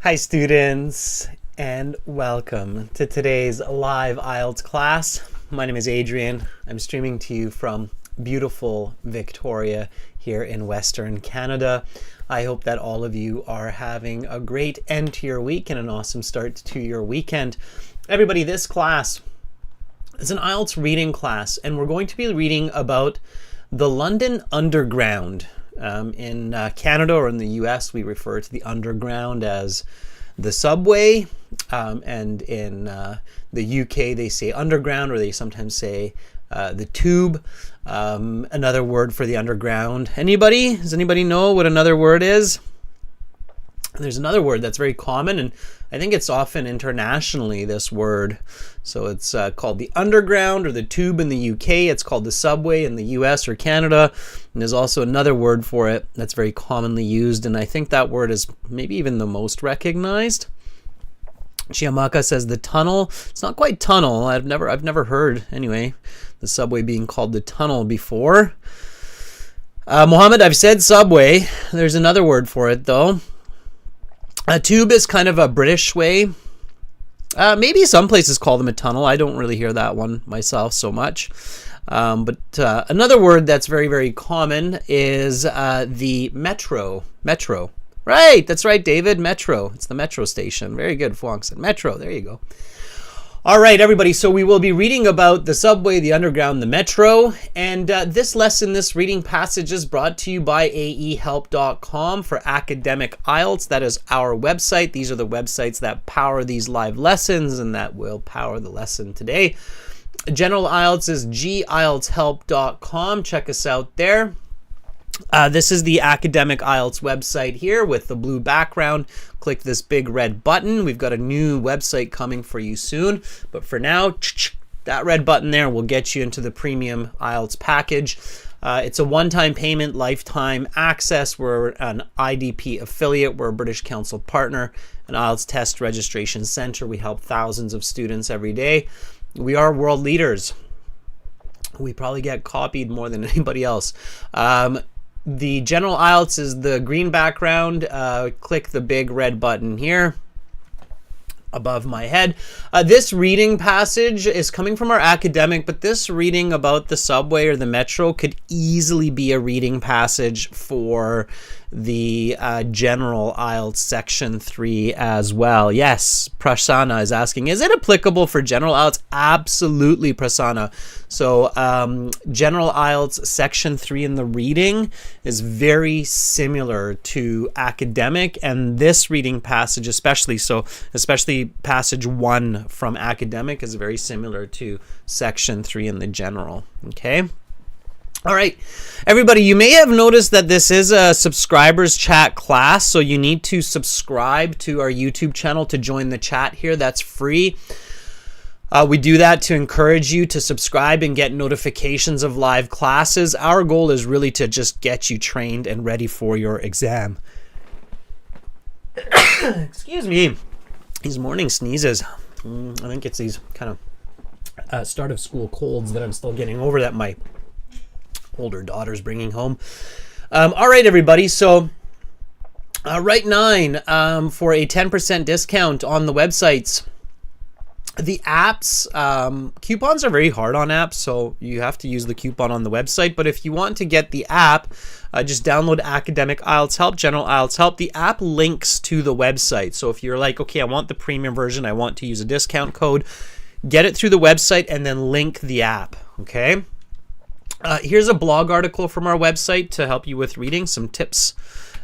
Hi students, and welcome to today's live IELTS class. My name is Adrian. I'm streaming to you from beautiful Victoria here in Western Canada. I hope that all of you are having a great end to your week and an awesome start to your weekend. Everybody, this class is an IELTS reading class, and we're going to be reading about the London Underground. In Canada or in the US, we refer to the underground as the subway, and in the UK, they say underground, or they sometimes say the tube. Another word for the underground. Anybody? Does anybody know what another word is? There's another word that's very common, and I think it's often internationally, this word. So it's called the underground or the tube in the UK. It's called the subway in the US or Canada. And there's also another word for it that's very commonly used, and I think that word is maybe even the most recognized. Chiamaka says the tunnel. It's not quite tunnel. I've never heard, anyway, the subway being called the tunnel before. Mohammed, I've said subway. There's another word for it, though. A tube is kind of a British way. Maybe some places call them a tunnel. I don't really hear that one myself so much. But another word that's very, very common is the metro. Metro. Right, that's right, David. Metro. It's the metro station. Very good, Fuang said. Metro, there you go. All right, everybody, so we will be reading about the subway, the underground, the metro, and this lesson, this reading passage is brought to you by aehelp.com for academic IELTS. That is our website. These are the websites that power these live lessons and that will power the lesson today. General IELTS is gieltshelp.com. Check us out there. This is the academic IELTS website here with the blue background. Click this big red button. We've got a new website coming for you soon. But for now, that red button there will get you into the premium IELTS package. It's a one-time payment, lifetime access. We're an IDP affiliate. We're a British Council partner, an IELTS test registration center. We help thousands of students every day. We are world leaders. We probably get copied more than anybody else. The general IELTS is the green background. Click the big red button here above my head. This reading passage is coming from our academic, but this reading about the subway or the metro could easily be a reading passage for the general IELTS section 3 as well. Yes, Prasanna is asking, is it applicable for general IELTS? Absolutely, Prasanna. So general IELTS section 3 in the reading is very similar to academic, and this reading passage especially passage 1 from academic is very similar to section 3 in the general. Okay. All right, everybody, you may have noticed that this is a subscribers chat class, so you need to subscribe to our YouTube channel to join the chat here. That's free. We do that to encourage you to subscribe and get notifications of live classes. Our goal is really to just get you trained and ready for your exam. Excuse me. These morning sneezes. I think it's these kind of start of school colds that I'm still getting over that my older daughter's bringing home. All right, everybody. So write 9 for a 10% discount on the websites. The apps, coupons are very hard on apps, so you have to use the coupon on the website. But if you want to get the app, just download Academic IELTS Help, General IELTS Help. The app links to the website. So if you're like, okay, I want the premium version, I want to use a discount code, get it through the website and then link the app, okay? Here's a blog article from our website to help you with reading, some tips.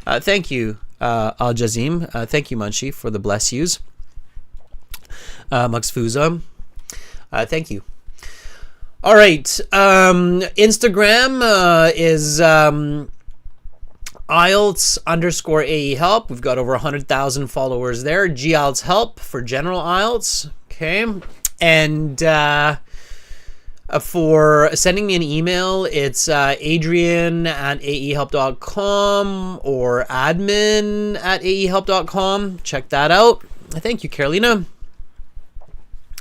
Thank you, Al Jazim. Thank you, Munshi, for the bless yous. Maxfuza. Thank you. All right. Instagram is IELTS_AE Help. We've got over 100,000 followers there. GIELTS Help for general IELTS. Okay. And for sending me an email, it's adrian@aehelp.com or admin@aehelp.com. Check that out. Thank you, Carolina.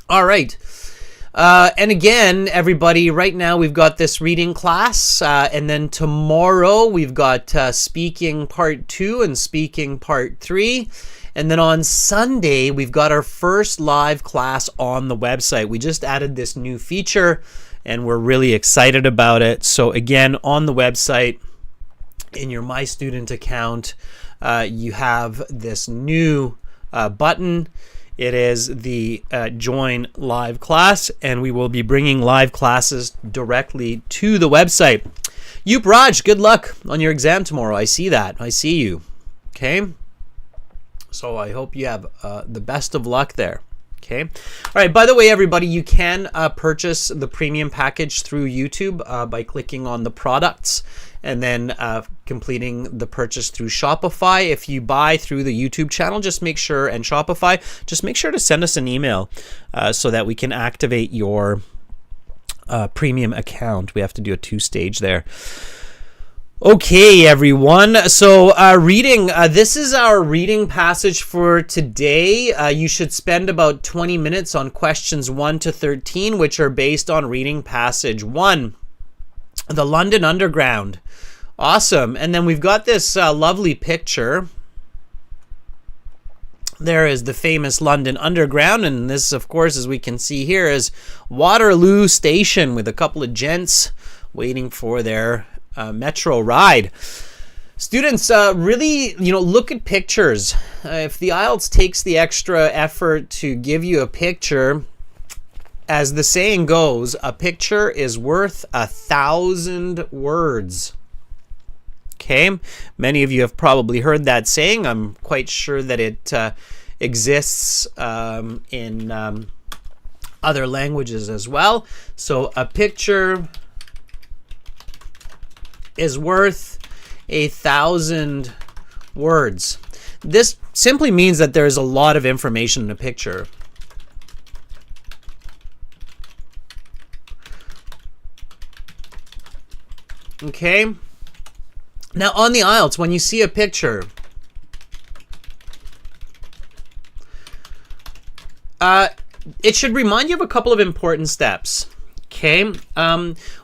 All right. And again, everybody, right now we've got this reading class, and then tomorrow we've got speaking part 2 and speaking part 3. And then on Sunday, we've got our first live class on the website. We just added this new feature, and we're really excited about it. So again, on the website, in your My Student account, you have this new button. It is the join live class, and we will be bringing live classes directly to the website. Yoop Raj, good luck on your exam tomorrow. I see that. I see you. Okay. So I hope you have the best of luck there. Okay. All right. By the way, everybody, you can purchase the premium package through YouTube by clicking on the products and then completing the purchase through Shopify. If you buy through the YouTube channel, just make sure, and Shopify, just make sure to send us an email so that we can activate your premium account. We have to do a 2-stage there. Okay, everyone. So reading, this is our reading passage for today. You should spend about 20 minutes on questions 1 to 13, which are based on reading passage 1. The London Underground. Awesome. And then we've got this lovely picture. There is the famous London Underground, and this, of course, as we can see here, is Waterloo Station with a couple of gents waiting for their metro ride. Students, really, look at pictures. If the IELTS takes the extra effort to give you a picture, as the saying goes, a picture is worth 1,000 words. Okay, many of you have probably heard that saying. I'm quite sure that it exists in other languages as well. So a picture is worth 1,000 words. This simply means that there's a lot of information in a picture. Okay. Now on the IELTS, when you see a picture, it should remind you of a couple of important steps. Okay.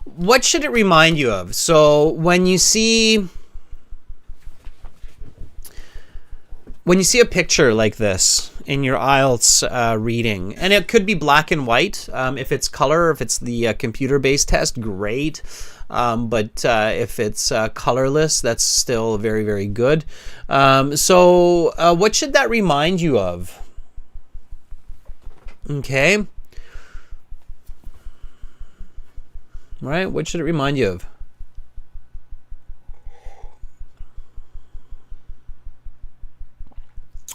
What should it remind you of? So when you see a picture like this in your IELTS reading, and it could be black and white. If it's color, if it's the computer-based test, great. But if it's colorless, that's still very, very good. So what should that remind you of? Okay. Right? What should it remind you of?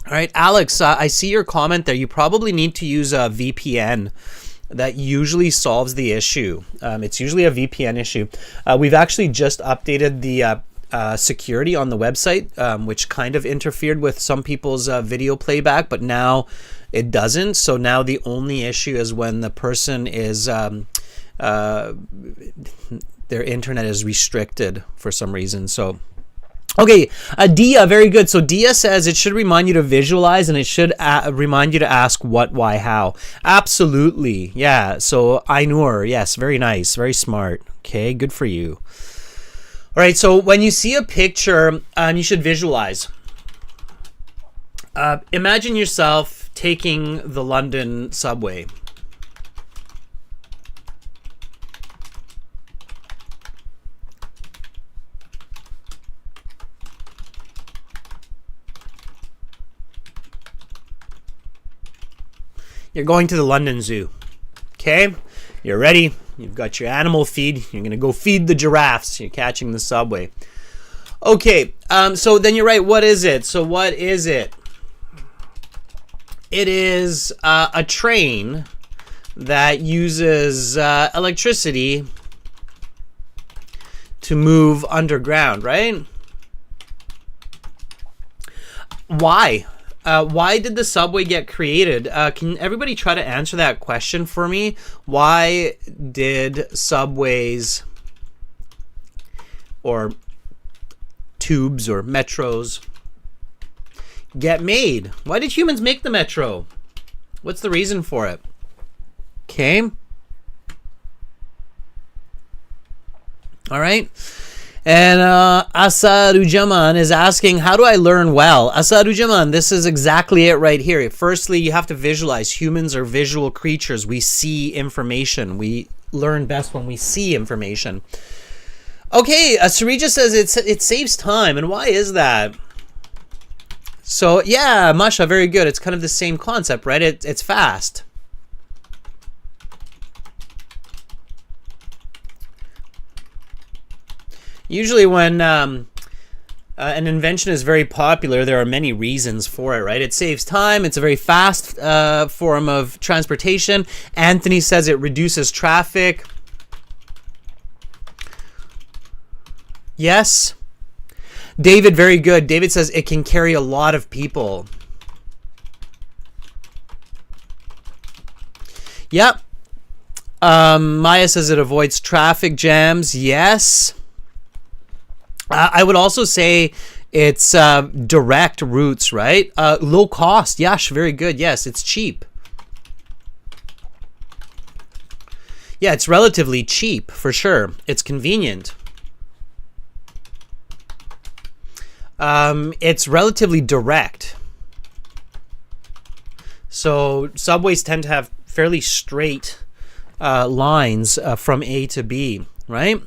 All right, Alex, I see your comment there. You probably need to use a VPN. That usually solves the issue. It's usually a VPN issue. We've actually just updated the security on the website, which kind of interfered with some people's video playback, but now it doesn't. So now the only issue is when the person is their internet is restricted for some reason. So okay, Dia, very good. So Dia says it should remind you to visualize, and it should remind you to ask what, why, how. Absolutely, yeah. So Ainur, yes, very nice, very smart. Okay, good for you. All right, so when you see a picture, you should visualize. Imagine yourself taking the London subway. You're going to the London Zoo. Okay? You're ready. You've got your animal feed. You're going to go feed the giraffes. You're catching the subway. Okay. So then you're right. What is it? So what is it? It is a train that uses electricity to move underground, right? Why? Why did the subway get created? Can everybody try to answer that question for me? Why did subways or tubes or metros get made? Why did humans make the metro? What's the reason for it? Okay. All right. And Asarujaman is asking, how do I learn well? Asarujaman, this is exactly it right here. Firstly, you have to visualize. Humans are visual creatures. We see information. We learn best when we see information. Okay, Sarija says it saves time. And why is that? So, yeah, Masha, very good. It's kind of the same concept, right? It's fast. Usually when an invention is very popular, there are many reasons for it, right? It saves time. It's a very fast form of transportation. Anthony says it reduces traffic. Yes. David, very good. David says it can carry a lot of people. Yep. Maya says it avoids traffic jams. Yes. I would also say it's direct routes, right? Low cost. Yash, very good. Yes, it's cheap. Yeah, it's relatively cheap for sure. It's convenient. It's relatively direct. So subways tend to have fairly straight lines from A to B, right?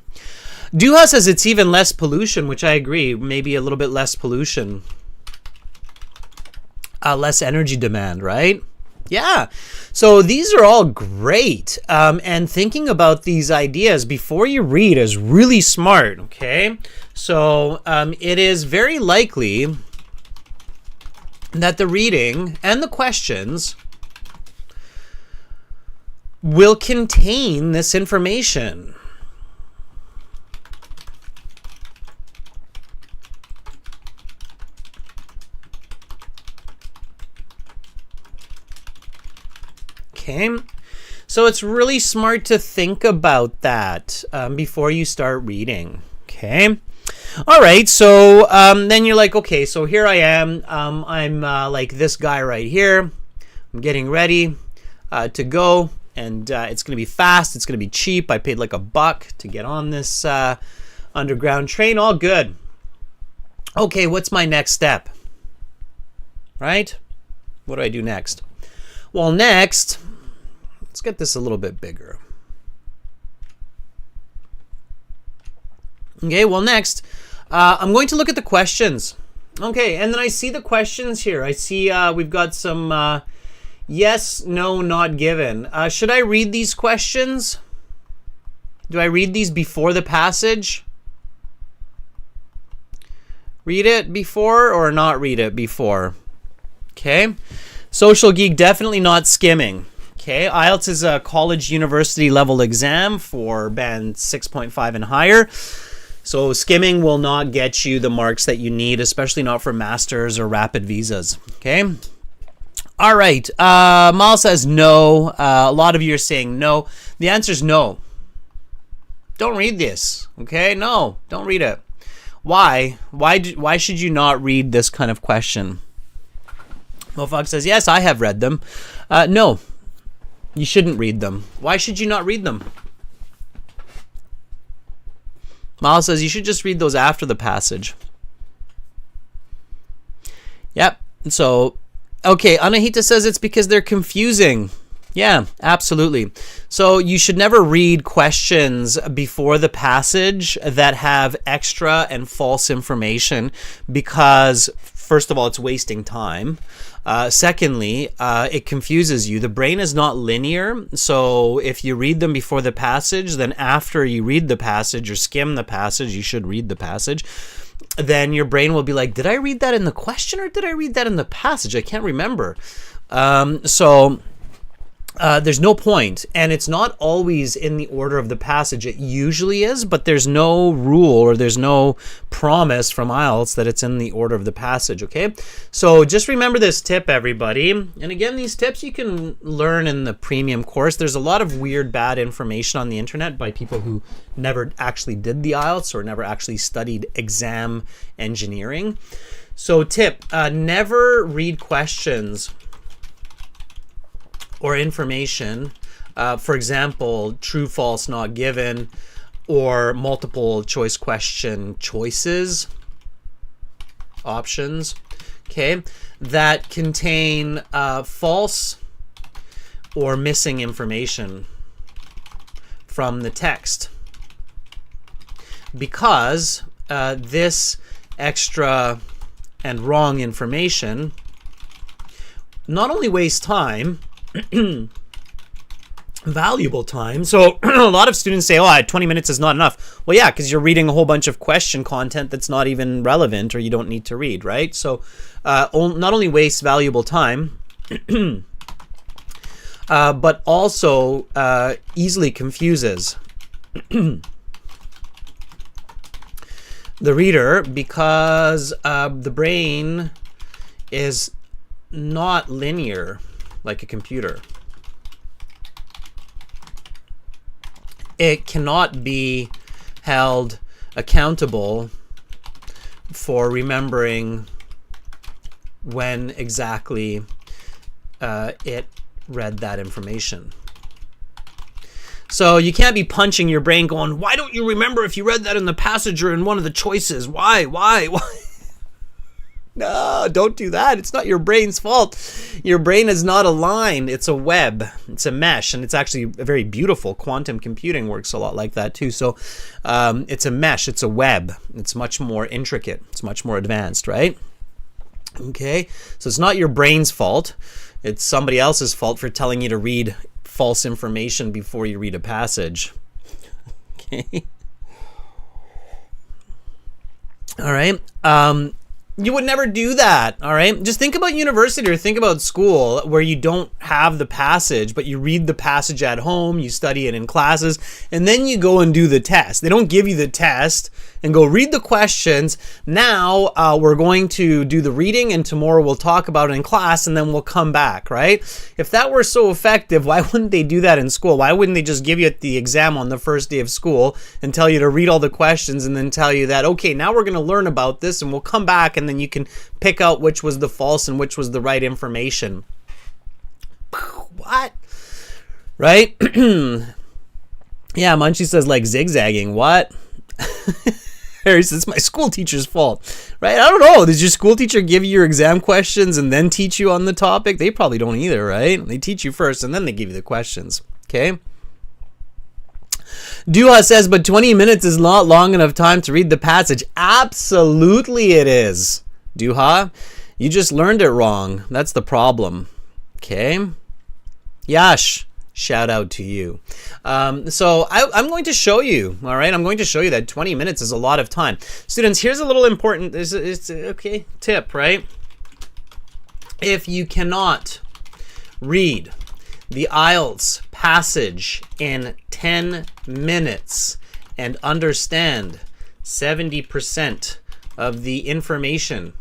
Duha says it's even less pollution, which I agree. Maybe a little bit less pollution. Less energy demand, right? Yeah. So these are all great. And thinking about these ideas before you read is really smart, okay? So it is very likely that the reading and the questions will contain this information. Okay, so it's really smart to think about that before you start reading. Okay, all right. So then you're like, okay, so here I am. I'm like this guy right here. I'm getting ready to go, and it's gonna be fast. It's gonna be cheap. I paid like $1 to get on this underground train. All good. Okay, what's my next step? Right? What do I do next? Well, next. Let's get this a little bit bigger. Okay, well, next, I'm going to look at the questions. Okay, and then I see the questions here. I see we've got some yes, no, not given. Should I read these questions? Do I read these before the passage? Read it before or not read it before? Okay, Social Geek, definitely not skimming. Okay, IELTS is a college university level exam for band 6.5 and higher. So skimming will not get you the marks that you need, especially not for masters or rapid visas. Okay. All right. Mal says no. A lot of you are saying no. The answer is no. Don't read this. Okay. No, don't read it. Why? Why should you not read this kind of question? Mofog says, yes, I have read them. No. You shouldn't read them. Why should you not read them? Miles says you should just read those after the passage. Yep. So, okay, Anahita says it's because they're confusing. Yeah, absolutely. So you should never read questions before the passage that have extra and false information because, first of all, it's wasting time. Secondly, it confuses you. The brain is not linear, so if you read them before the passage, then after you read the passage or skim the passage, you should read the passage, then your brain will be like, did I read that in the question or did I read that in the passage? I can't remember. There's no point, and it's not always in the order of the passage. It usually is, but there's no rule or there's no promise from IELTS that it's in the order of the passage, okay? So just remember this tip, everybody. And again, these tips you can learn in the premium course. There's a lot of weird, bad information on the internet by people who never actually did the IELTS or never actually studied exam engineering. So tip, never read questions or information, for example, true, false, not given, or multiple choice question options, okay, that contain false or missing information from the text, because this extra and wrong information not only wastes time, valuable time. So a lot of students say, oh, 20 minutes is not enough. Well, yeah, because you're reading a whole bunch of question content that's not even relevant or you don't need to read, right? So not only wastes valuable time, but also easily confuses the reader, because the brain is not linear like a computer. It cannot be held accountable for remembering when exactly it read that information. So you can't be punching your brain going, why don't you remember if you read that in the passage or in one of the choices? Why? No, don't do that. It's not your brain's fault. Your brain is not a line. It's a web. It's a mesh. And it's actually very beautiful. Quantum computing works a lot like that too. So it's a mesh. It's a web. It's much more intricate. It's much more advanced, right? Okay. So it's not your brain's fault. It's somebody else's fault for telling you to read false information before you read a passage. Okay. All right. You would never do that, all right? Just think about university or think about school where you don't have the passage, but you read the passage at home, you study it in classes, and then you go and do the test. They don't give you the test and go read the questions. Now we're going to do the reading, and tomorrow we'll talk about it in class, and then we'll come back, right? If that were so effective, why wouldn't they do that in school? Why wouldn't they just give you the exam on the first day of school and tell you to read all the questions and then tell you that, okay, now we're going to learn about this and we'll come back and then you can pick out which was the false and which was the right information. What? Right? Yeah, Munchie says like zigzagging. What? Harry says it's my school teacher's fault. Right? I don't know. Does your school teacher give you your exam questions and then teach you on the topic? They probably don't either, right? They teach you first and then they give you the questions. Okay? Duha says, but 20 minutes is not long enough time to read the passage. Absolutely it is. Duha, you just learned it wrong. That's the problem. Okay? Yash, shout out to you. So I'm going to show you, all right? I'm going to show you that 20 minutes is a lot of time. Students, here's a little important tip, right? If you cannot read the IELTS passage in 10 minutes and understand 70% of the information,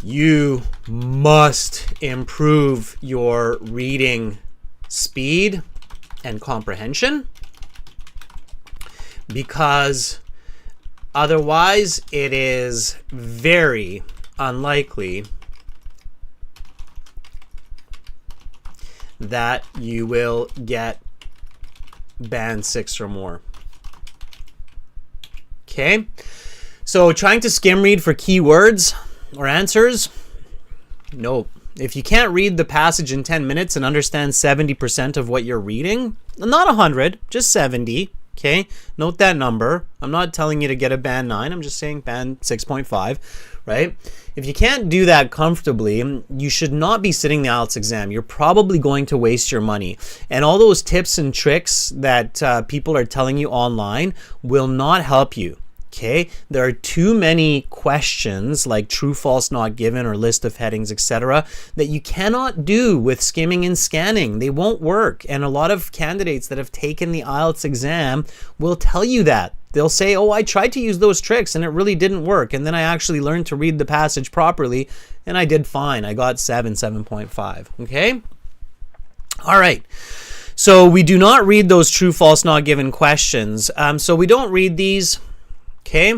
you must improve your reading speed and comprehension, because otherwise it is very unlikely that you will get band 6 or more. Okay, so trying to skim read for keywords or answers, nope. If you can't read the passage in 10 minutes and understand 70% of what you're reading, not 100, just 70, okay? Note that number. I'm not telling you to get a band 9, I'm just saying band 6.5, right? If you can't do that comfortably, you should not be sitting the IELTS exam. You're probably going to waste your money. And all those tips and tricks that people are telling you online will not help you. Okay, there are too many questions like true, false, not given, or list of headings, etc., that you cannot do with skimming and scanning. They won't work. And a lot of candidates that have taken the IELTS exam will tell you that. They'll say, oh, I tried to use those tricks and it really didn't work. And then I actually learned to read the passage properly and I did fine. I got 7.5. Okay? All right. So we do not read those true, false, not given questions. So we don't read these. Okay,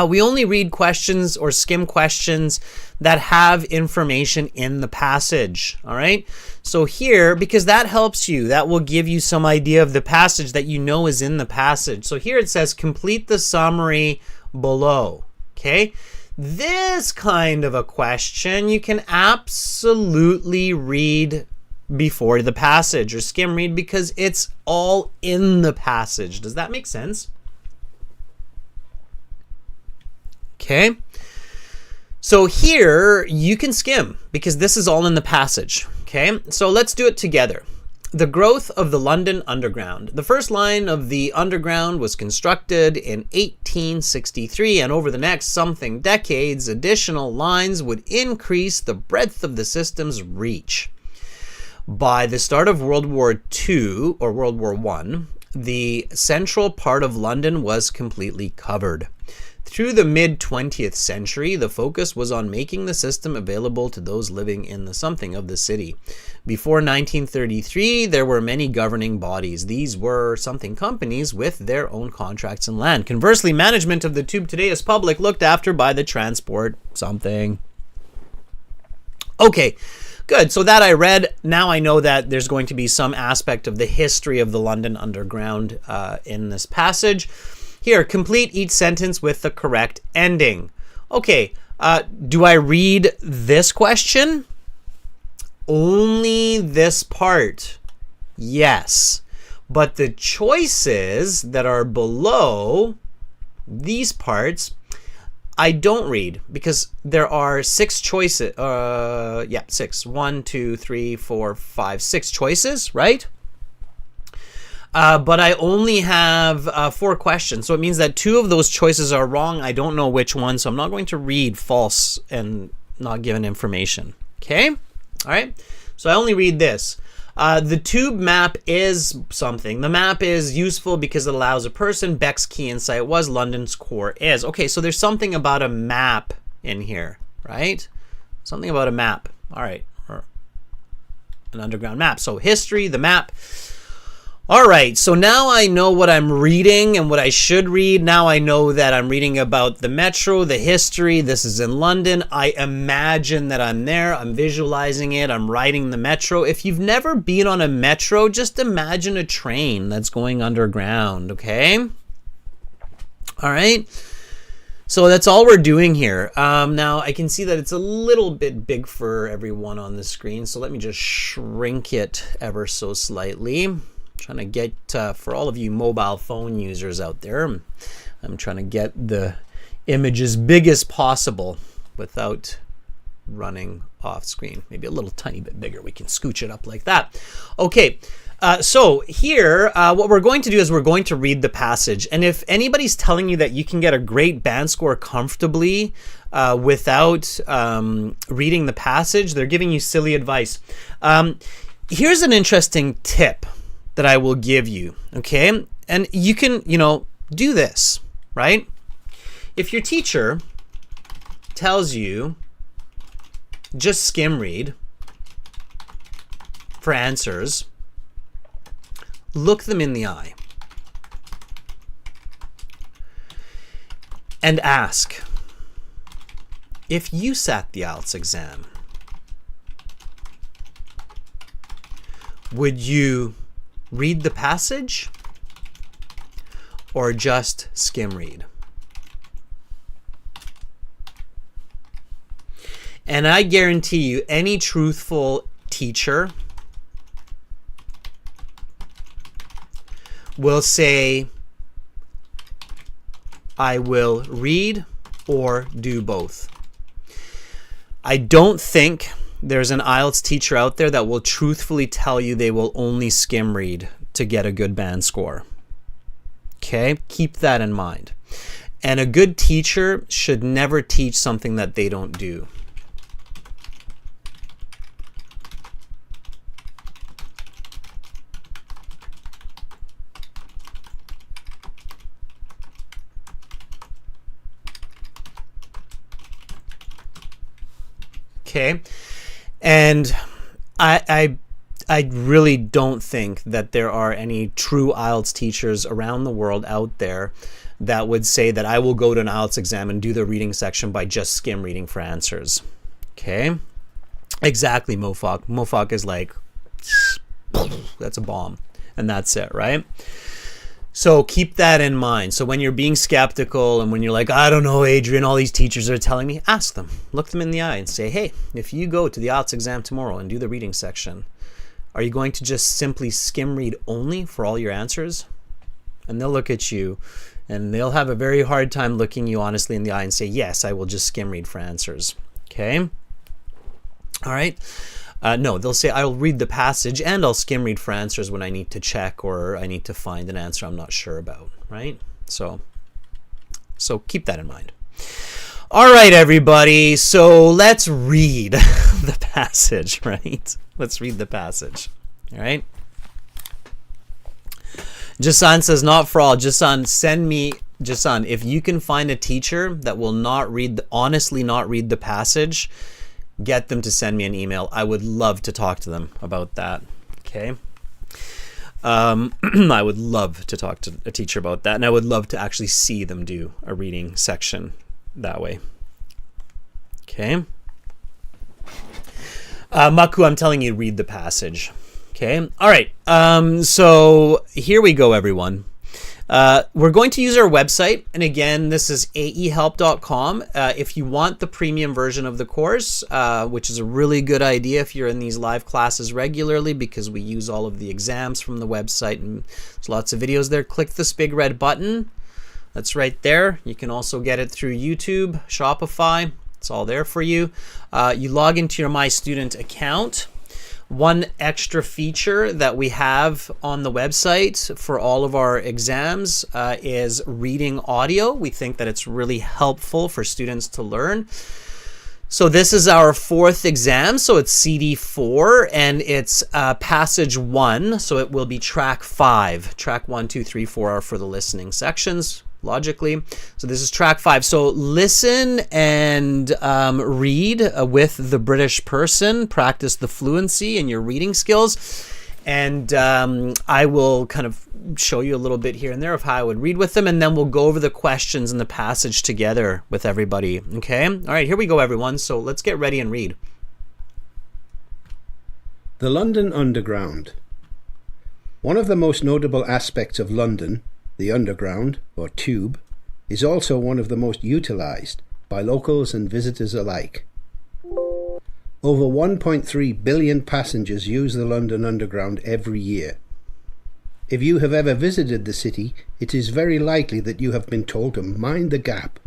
We only read questions or skim questions that have information in the passage. All right. So here, because that helps you, that will give you some idea of the passage that you know is in the passage. So here it says, complete the summary below. Okay. This kind of a question you can absolutely read before the passage or skim read because it's all in the passage. Does that make sense? Okay. So here you can skim because this is all in the passage. Okay. So let's do it together. The growth of the London Underground. The first line of the Underground was constructed in 1863, and over the next something decades, additional lines would increase the breadth of the system's reach. By the start of World War II or World War I, the central part of London was completely covered. Through the mid-20th century, the focus was on making the system available to those living in the something of the city. Before 1933, there were many governing bodies. These were something companies with their own contracts and land. Conversely, management of the tube today is public, looked after by the transport something. Okay, good. So that I read. Now I know that there's going to be some aspect of the history of the London Underground in this passage. Here, complete each sentence with the correct ending. Okay, do I read this question? Only this part. Yes. But the choices that are below these parts, I don't read because there are 6 choices. Six. 1, 2, 3, 4, 5, 6 choices, right? But I only have 4 questions. So it means that 2 of those choices are wrong. I don't know which one. So I'm not going to read false and not given information. Okay? All right. So I only read this. The tube map is something. The map is useful because it allows a person. Beck's key insight was London's core is. Okay. So there's something about a map in here, right? Something about a map. All right. Or an underground map. So history, the map. All right, so now I know what I'm reading and what I should read. Now I know that I'm reading about the metro, the history. This is in London. I imagine that I'm there. I'm visualizing it. I'm riding the metro. If you've never been on a metro, just imagine a train that's going underground, okay? All right. So that's all we're doing here. Now I can see that it's a little bit big for everyone on the screen. So let me just shrink it ever so slightly. Trying to get, for all of you mobile phone users out there, I'm trying to get the image as big as possible without running off screen. Maybe a little tiny bit bigger. We can scooch it up like that. Okay, so here, what we're going to do is we're going to read the passage. And if anybody's telling you that you can get a great band score comfortably without reading the passage, they're giving you silly advice. Here's an interesting tip that I will give you, okay? And you can, do this, right? If your teacher tells you just skim read for answers, look them in the eye and ask, if you sat the IELTS exam, would you read the passage or just skim read? And I guarantee you, any truthful teacher will say, I will read or do both. I don't think there's an IELTS teacher out there that will truthfully tell you they will only skim read to get a good band score. Okay, keep that in mind. And a good teacher should never teach something that they don't do. Okay, and I really don't think that there are any true IELTS teachers around the world out there that would say that I will go to an IELTS exam and do the reading section by just skim reading for answers. Okay? Exactly, Mofok. Mofok is like, that's a bomb. And that's it, right? So keep that in mind. So when you're being skeptical and when you're like, I don't know, Adrian, all these teachers are telling me, ask them. Look them in the eye and say, hey, if you go to the IELTS exam tomorrow and do the reading section, are you going to just simply skim read only for all your answers? And they'll look at you and they'll have a very hard time looking you honestly in the eye and say, yes, I will just skim read for answers. Okay? All right? No, they'll say, I'll read the passage and I'll skim read for answers when I need to check or I need to find an answer I'm not sure about, right? So keep that in mind. All right, everybody. So let's read the passage, right? Let's read the passage, all right? Jasan says, not for all. Jasan, send me, Jasan, if you can find a teacher that will honestly not read the passage, get them to send me an email. I would love to talk to them about that. Okay. I would love to talk to a teacher about that, and I would love to actually see them do a reading section that way. Okay. Maku, I'm telling you, read the passage. Okay. All right. So here we go, everyone. We're going to use our website, and again, this is aehelp.com. If you want the premium version of the course, which is a really good idea if you're in these live classes regularly, because we use all of the exams from the website and there's lots of videos there, click this big red button. That's right there. You can also get it through YouTube, Shopify. It's all there for you. You log into your My Student account. One extra feature that we have on the website for all of our exams is reading audio. We think that it's really helpful for students to learn. So this is our 4th exam, so it's CD4, and it's passage 1, so it will be track 5. Track 1, 2, 3, 4 are for the listening sections, logically. So this is track 5. So listen and read with the British person, practice the fluency and your reading skills, and I will kind of show you a little bit here and there of how I would read with them, and then we'll go over the questions and the passage together with everybody. Okay? All right, here we go, everyone. So let's get ready and read. The London Underground. One of the most notable aspects of London, the Underground, or Tube, is also one of the most utilised by locals and visitors alike. Over 1.3 billion passengers use the London Underground every year. If you have ever visited the city, it is very likely that you have been told to mind the gap.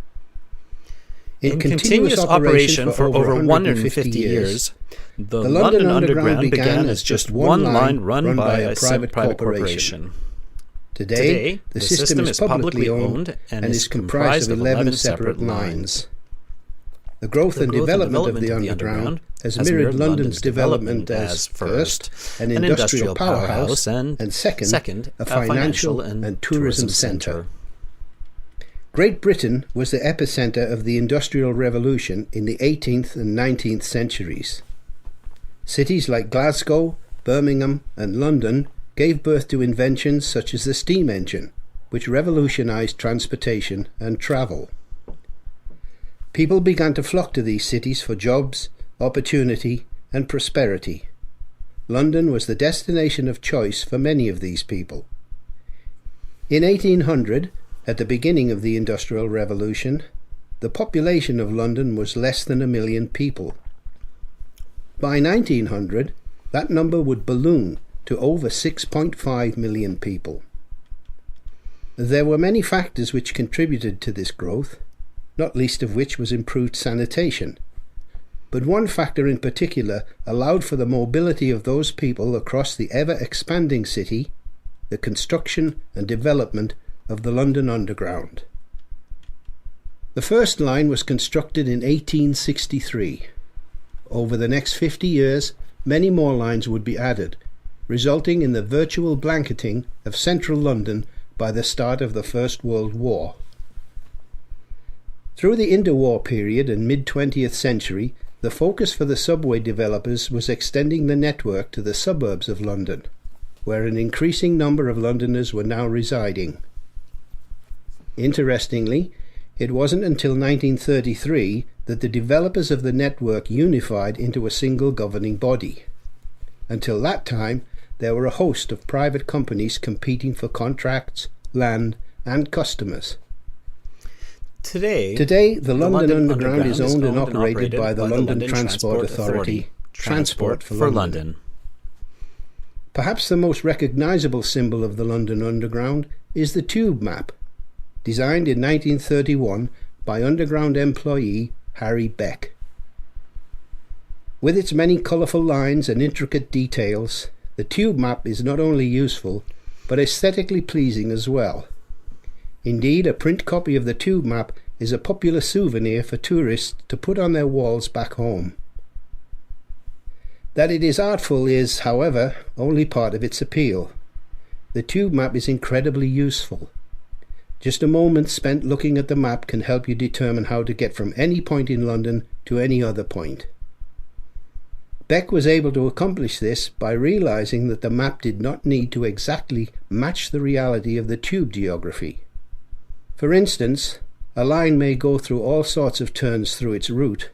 In continuous operation for over 150 years, the London Underground began as just one line run by a private corporation. Today, the system is publicly owned and is comprised of 11 separate lines. The growth and development of the Underground has mirrored London's development as, first, an industrial powerhouse and second, a financial and tourism centre. Great Britain was the epicentre of the Industrial Revolution in the 18th and 19th centuries. Cities like Glasgow, Birmingham and London gave birth to inventions such as the steam engine, which revolutionised transportation and travel. People began to flock to these cities for jobs, opportunity and prosperity. London was the destination of choice for many of these people. In 1800, at the beginning of the Industrial Revolution, the population of London was less than 1 million people. By 1900, that number would balloon to over 6.5 million people. There were many factors which contributed to this growth, not least of which was improved sanitation. But one factor in particular allowed for the mobility of those people across the ever-expanding city, the construction and development of the London Underground. The first line was constructed in 1863. Over the next 50 years, many more lines would be added, resulting in the virtual blanketing of central London by the start of the First World War. Through the interwar period and mid-20th century, the focus for the subway developers was extending the network to the suburbs of London, where an increasing number of Londoners were now residing. Interestingly, it wasn't until 1933 that the developers of the network unified into a single governing body. Until that time, there were a host of private companies competing for contracts, land, and customers. Today, the London Underground is owned and operated by the London Transport Authority, Transport for London. Perhaps the most recognisable symbol of the London Underground is the tube map, designed in 1931 by Underground employee Harry Beck. With its many colourful lines and intricate details, the tube map is not only useful, but aesthetically pleasing as well. Indeed, a print copy of the tube map is a popular souvenir for tourists to put on their walls back home. That it is artful is, however, only part of its appeal. The tube map is incredibly useful. Just a moment spent looking at the map can help you determine how to get from any point in London to any other point. Beck was able to accomplish this by realising that the map did not need to exactly match the reality of the tube geography. For instance, a line may go through all sorts of turns through its route,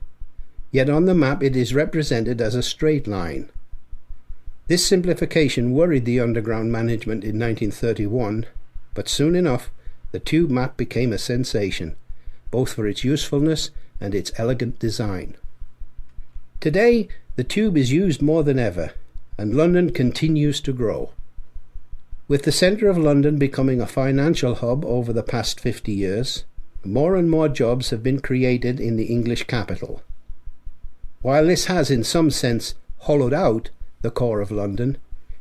yet on the map it is represented as a straight line. This simplification worried the Underground management in 1931, but soon enough the tube map became a sensation, both for its usefulness and its elegant design. Today, the tube is used more than ever, and London continues to grow. With the centre of London becoming a financial hub over the past 50 years, more and more jobs have been created in the English capital. While this has in some sense hollowed out the core of London,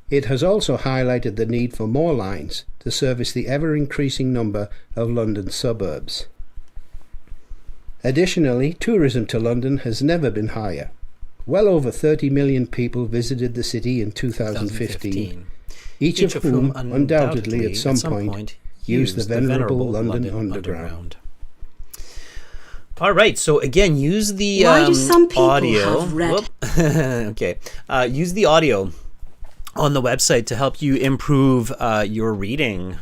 it has also highlighted the need for more lines to service the ever-increasing number of London's suburbs. Additionally, tourism to London has never been higher. Well over 30 million people visited the city in 2015, each of whom undoubtedly at some point used the venerable London Underground. All right, so again, use the Why do some people audio. Have red? Okay, use the audio on the website to help you improve your reading.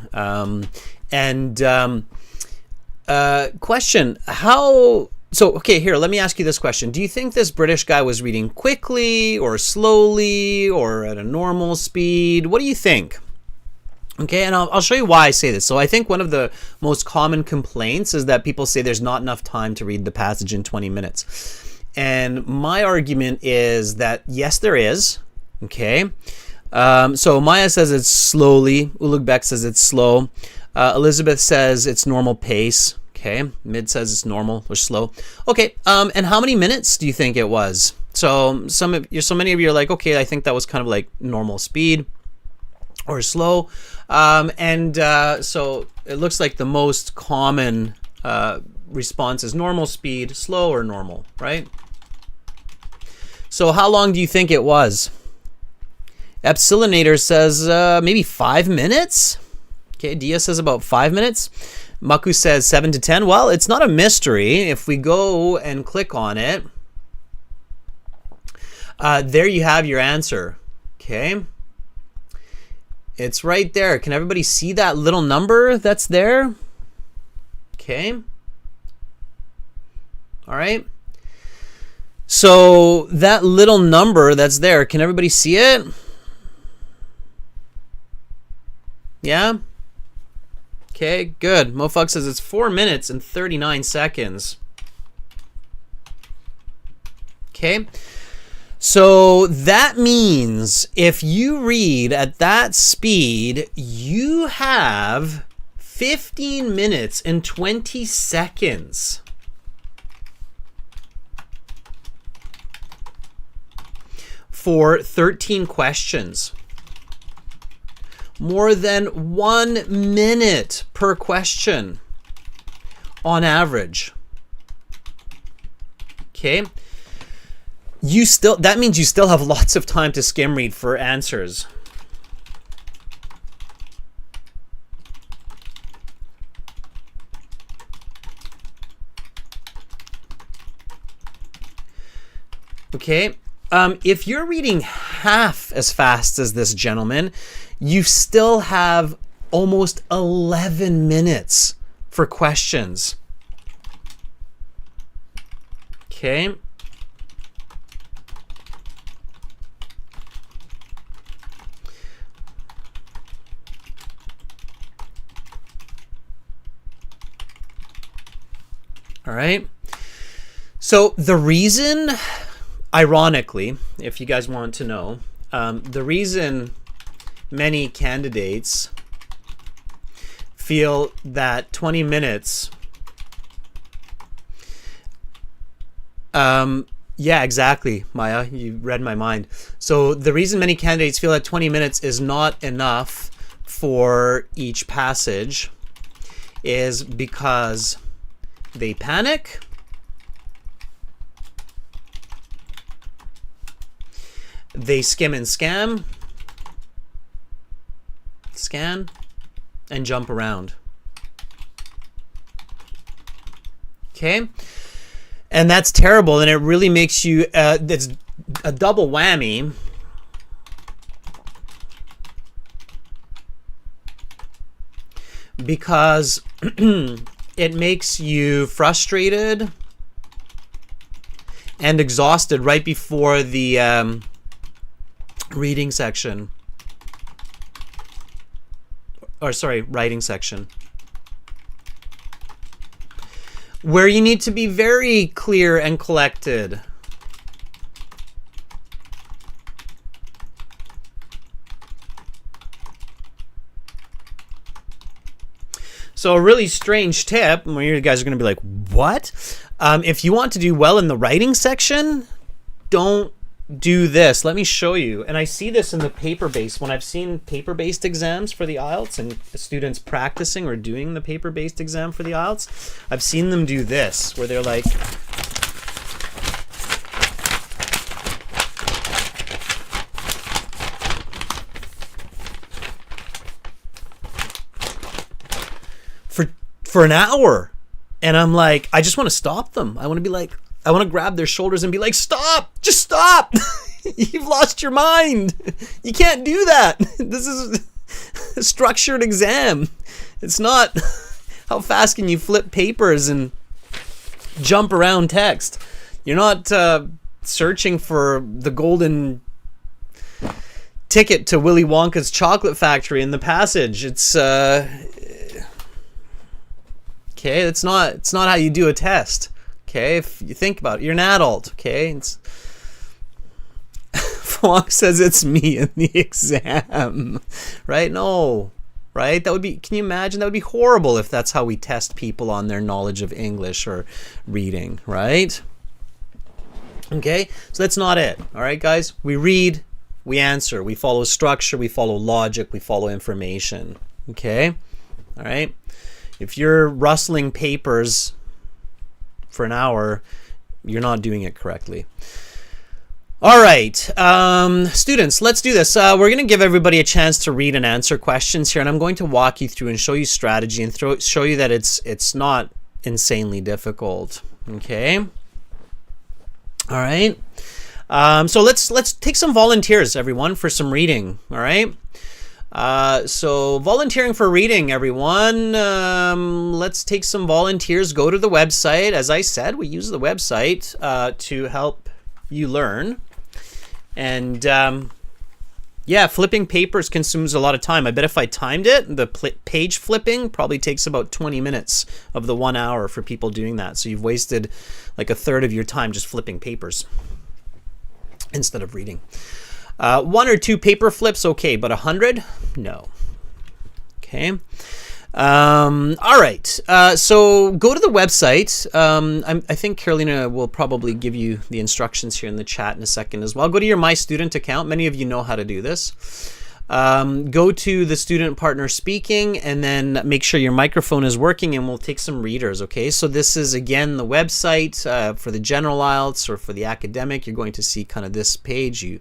Question: How? So, okay, here, let me ask you this question. Do you think this British guy was reading quickly or slowly or at a normal speed? What do you think? Okay, and I'll show you why I say this. So I think one of the most common complaints is that people say there's not enough time to read the passage in 20 minutes. And my argument is that, yes, there is. Okay, so Maya says it's slowly. Ulugh says it's slow. Elizabeth says it's normal pace. Okay, Mid says it's normal or slow. Okay, and how many minutes do you think it was? So so many of you are like, okay, I think that was kind of like normal speed or slow. So it looks like the most common response is normal speed, slow, or normal, right? So how long do you think it was? Epsilonator says maybe 5 minutes. Okay, Dia says about 5 minutes. Maku says 7 to 10. Well, it's not a mystery. If we go and click on it, there you have your answer. Okay. It's right there. Can everybody see that little number that's there? Okay. All right. So that little number that's there, can everybody see it? Yeah? Okay, good. Mofuk says it's 4 minutes and 39 seconds. Okay. So that means if you read at that speed, you have 15 minutes and 20 seconds. For 13 questions. More than 1 minute per question on average. Okay. That means you still have lots of time to skim read for answers. Okay. If you're reading half as fast as this gentleman, you still have almost 11 minutes for questions. Okay. All right. So the reason, ironically, if you guys want to know, the reason many candidates feel that 20 minutes, yeah, exactly, Maya, you read my mind. So the reason many candidates feel that 20 minutes is not enough for each passage is because they panic, they skim and scan, and jump around. Okay? And that's terrible, and it really makes you, it's a double whammy. Because it makes you frustrated and exhausted right before the reading section. Or sorry, writing section. Where you need to be very clear and collected. So a really strange tip, where you guys are going to be like, what? If you want to do well in the writing section, don't do this. Let me show you. And I see this in the paper-based. When I've seen paper-based exams for the IELTS and students practicing or doing the paper-based exam for the IELTS, I've seen them do this, where they're like, for an hour, and I'm like, I just want to stop them. I want to be like, I want to grab their shoulders and be like, stop, just stop. You've lost your mind. You can't do that. This is a structured exam. It's not how fast can you flip papers and jump around text. You're not searching for the golden ticket to Willy Wonka's chocolate factory in the passage. It's okay, it's not how you do a test. Okay, if you think about it, you're an adult. Okay, it's Fong says it's me in the exam, right? No, right? That would be. Can you imagine? That would be horrible if that's how we test people on their knowledge of English or reading, right? Okay, so that's not it. All right, guys, we read, we answer, we follow structure, we follow logic, we follow information. Okay, all right. If you're rustling papers for an hour, you're not doing it correctly. All right, students, let's do this. We're going to give everybody a chance to read and answer questions here, and I'm going to walk you through and show you strategy and show you that it's not insanely difficult. Okay. All right. So let's take some volunteers, everyone, for some reading. All right. So volunteering for reading, everyone. Let's take some volunteers. Go to the website. As I said, we use the website to help you learn. And yeah, flipping papers consumes a lot of time. I bet if I timed it, the page flipping probably takes about 20 minutes of the 1 hour for people doing that. So you've wasted like a third of your time just flipping papers instead of reading. 1 or 2 paper flips, okay, but 100? No. Okay. All right. So go to the website. I think Carolina will probably give you the instructions here in the chat in a second as well. Go to your My Student account. Many of you know how to do this. Go to the student partner speaking and then make sure your microphone is working, and we'll take some readers. Okay. So this is again the website for the general IELTS or for the academic. You're going to see kind of this page. You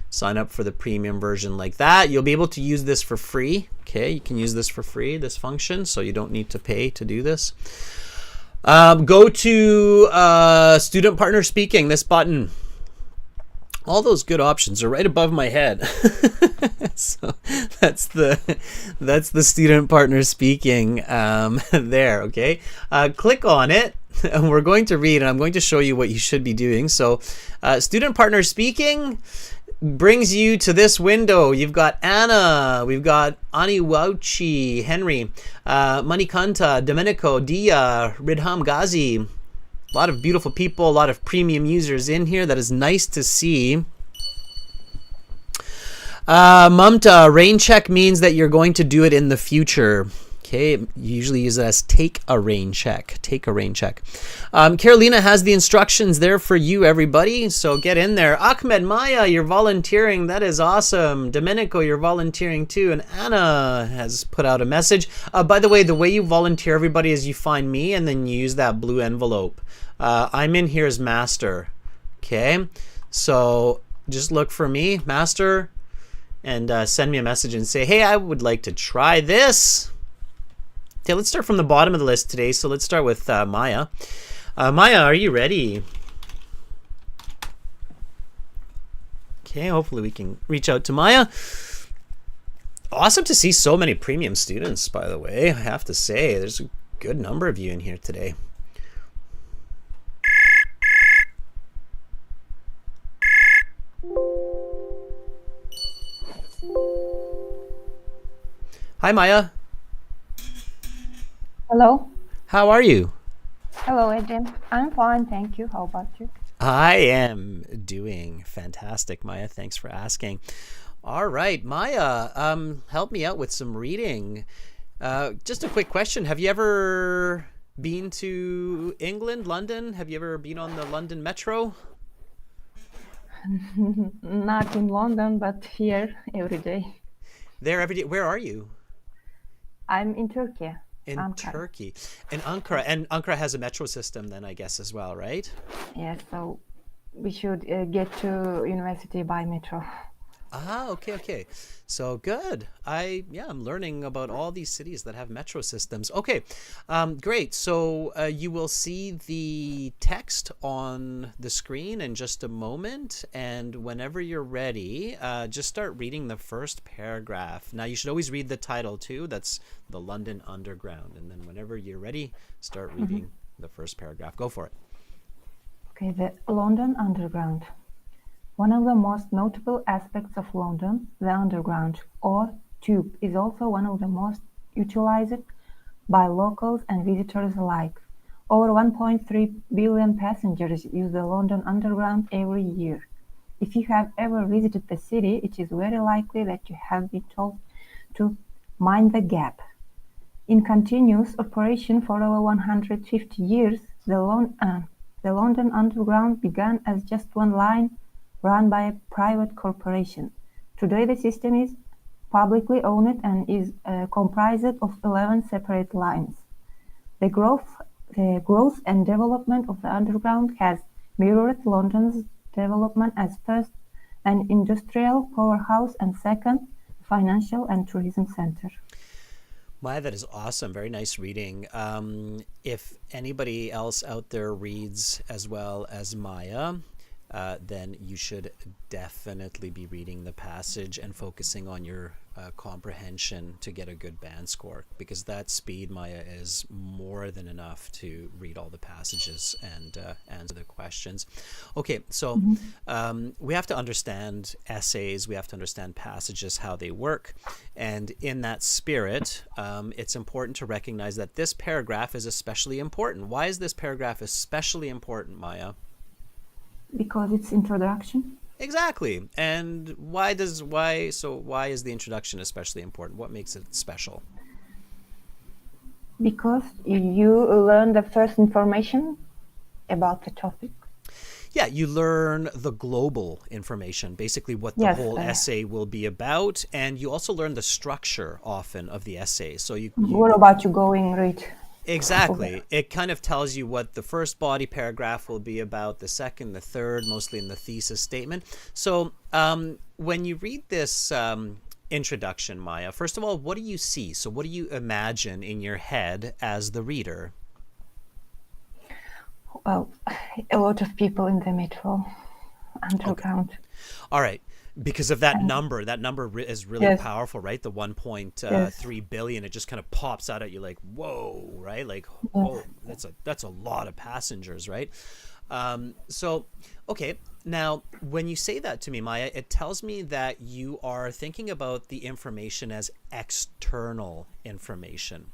sign up for the premium version like that. You'll be able to use this for free. Okay, you can use this for free, this function, so you don't need to pay to do this. Go to Student Partner Speaking, this button. All those good options are right above my head. So that's the student partner speaking there. Okay, click on it, and we're going to read, and I'm going to show you what you should be doing. So, student partner speaking brings you to this window. You've got Anna, we've got Aniwauchi, Henry, Manikanta, Domenico, Dia, Ridham Ghazi. A lot of beautiful people, a lot of premium users in here. That is nice to see. Mamta, rain check means that you're going to do it in the future. Okay, usually use it as take a rain check. Take a rain check. Carolina has the instructions there for you, everybody. So get in there. Ahmed, Maya, you're volunteering. That is awesome. Domenico, you're volunteering too. And Anna has put out a message. By the way you volunteer, everybody, is you find me and then you use that blue envelope. I'm in here as master. Okay, so just look for me, master, and send me a message and say, hey, I would like to try this. Okay, let's start from the bottom of the list today. So let's start with Maya. Maya, are you ready? Okay, hopefully we can reach out to Maya. Awesome to see so many premium students, by the way. I have to say, there's a good number of you in here today. Hi, Maya. Hello. How are you? Hello, Adrian. I'm fine, thank you. How about you? I am doing fantastic, Maya. Thanks for asking. All right, Maya, help me out with some reading. Just a quick question. Have you ever been to England, London? Have you ever been on the London Metro? Not in London, but here every day. There every day. Where are you? I'm in Turkey. In Ankara. Turkey. In Ankara. And Ankara has a metro system then, I guess, as well, right? Yes, so we should get to university by metro. Ah, okay. So good. I'm learning about all these cities that have metro systems. Okay, great. So you will see the text on the screen in just a moment. And whenever you're ready, just start reading the first paragraph. Now, you should always read the title too. That's the London Underground. And then whenever you're ready, start reading the first paragraph. Go for it. Okay, the London Underground. One of the most notable aspects of London, the Underground, or Tube, is also one of the most utilized by locals and visitors alike. Over 1.3 billion passengers use the London Underground every year. If you have ever visited the city, it is very likely that you have been told to mind the gap. In continuous operation for over 150 years, the London Underground began as just one line run by a private corporation. Today the system is publicly owned and is comprised of 11 separate lines. The growth and development of the Underground has mirrored London's development as first an industrial powerhouse and second, financial and tourism center. Maya, that is awesome. Very nice reading. If anybody else out there reads as well as Maya, then you should definitely be reading the passage and focusing on your comprehension to get a good band score, because that speed, Maya, is more than enough to read all the passages and answer the questions. Okay, so we have to understand essays, we have to understand passages, how they work, and in that spirit, it's important to recognize that this paragraph is especially important. Why is this paragraph especially important, Maya? Because it's introduction. Exactly. And why is the introduction especially important? What makes it special? Because you learn the first information about the topic. Yeah, you learn the global information, basically what the whole essay will be about, and you also learn the structure often of the essay. So what about you going read? Exactly. It kind of tells you what the first body paragraph will be about, the second, the third, mostly in the thesis statement. So when you read this introduction, Maya, first of all, what do you see? So what do you imagine in your head as the reader? Well, a lot of people in the metro. underground. Okay. All right. Because of that number is really powerful, right? The 1.3 billion, it just kind of pops out at you like, whoa, right? Like, oh, that's a lot of passengers, right? So, okay. Now, when you say that to me, Maya, it tells me that you are thinking about the information as external information.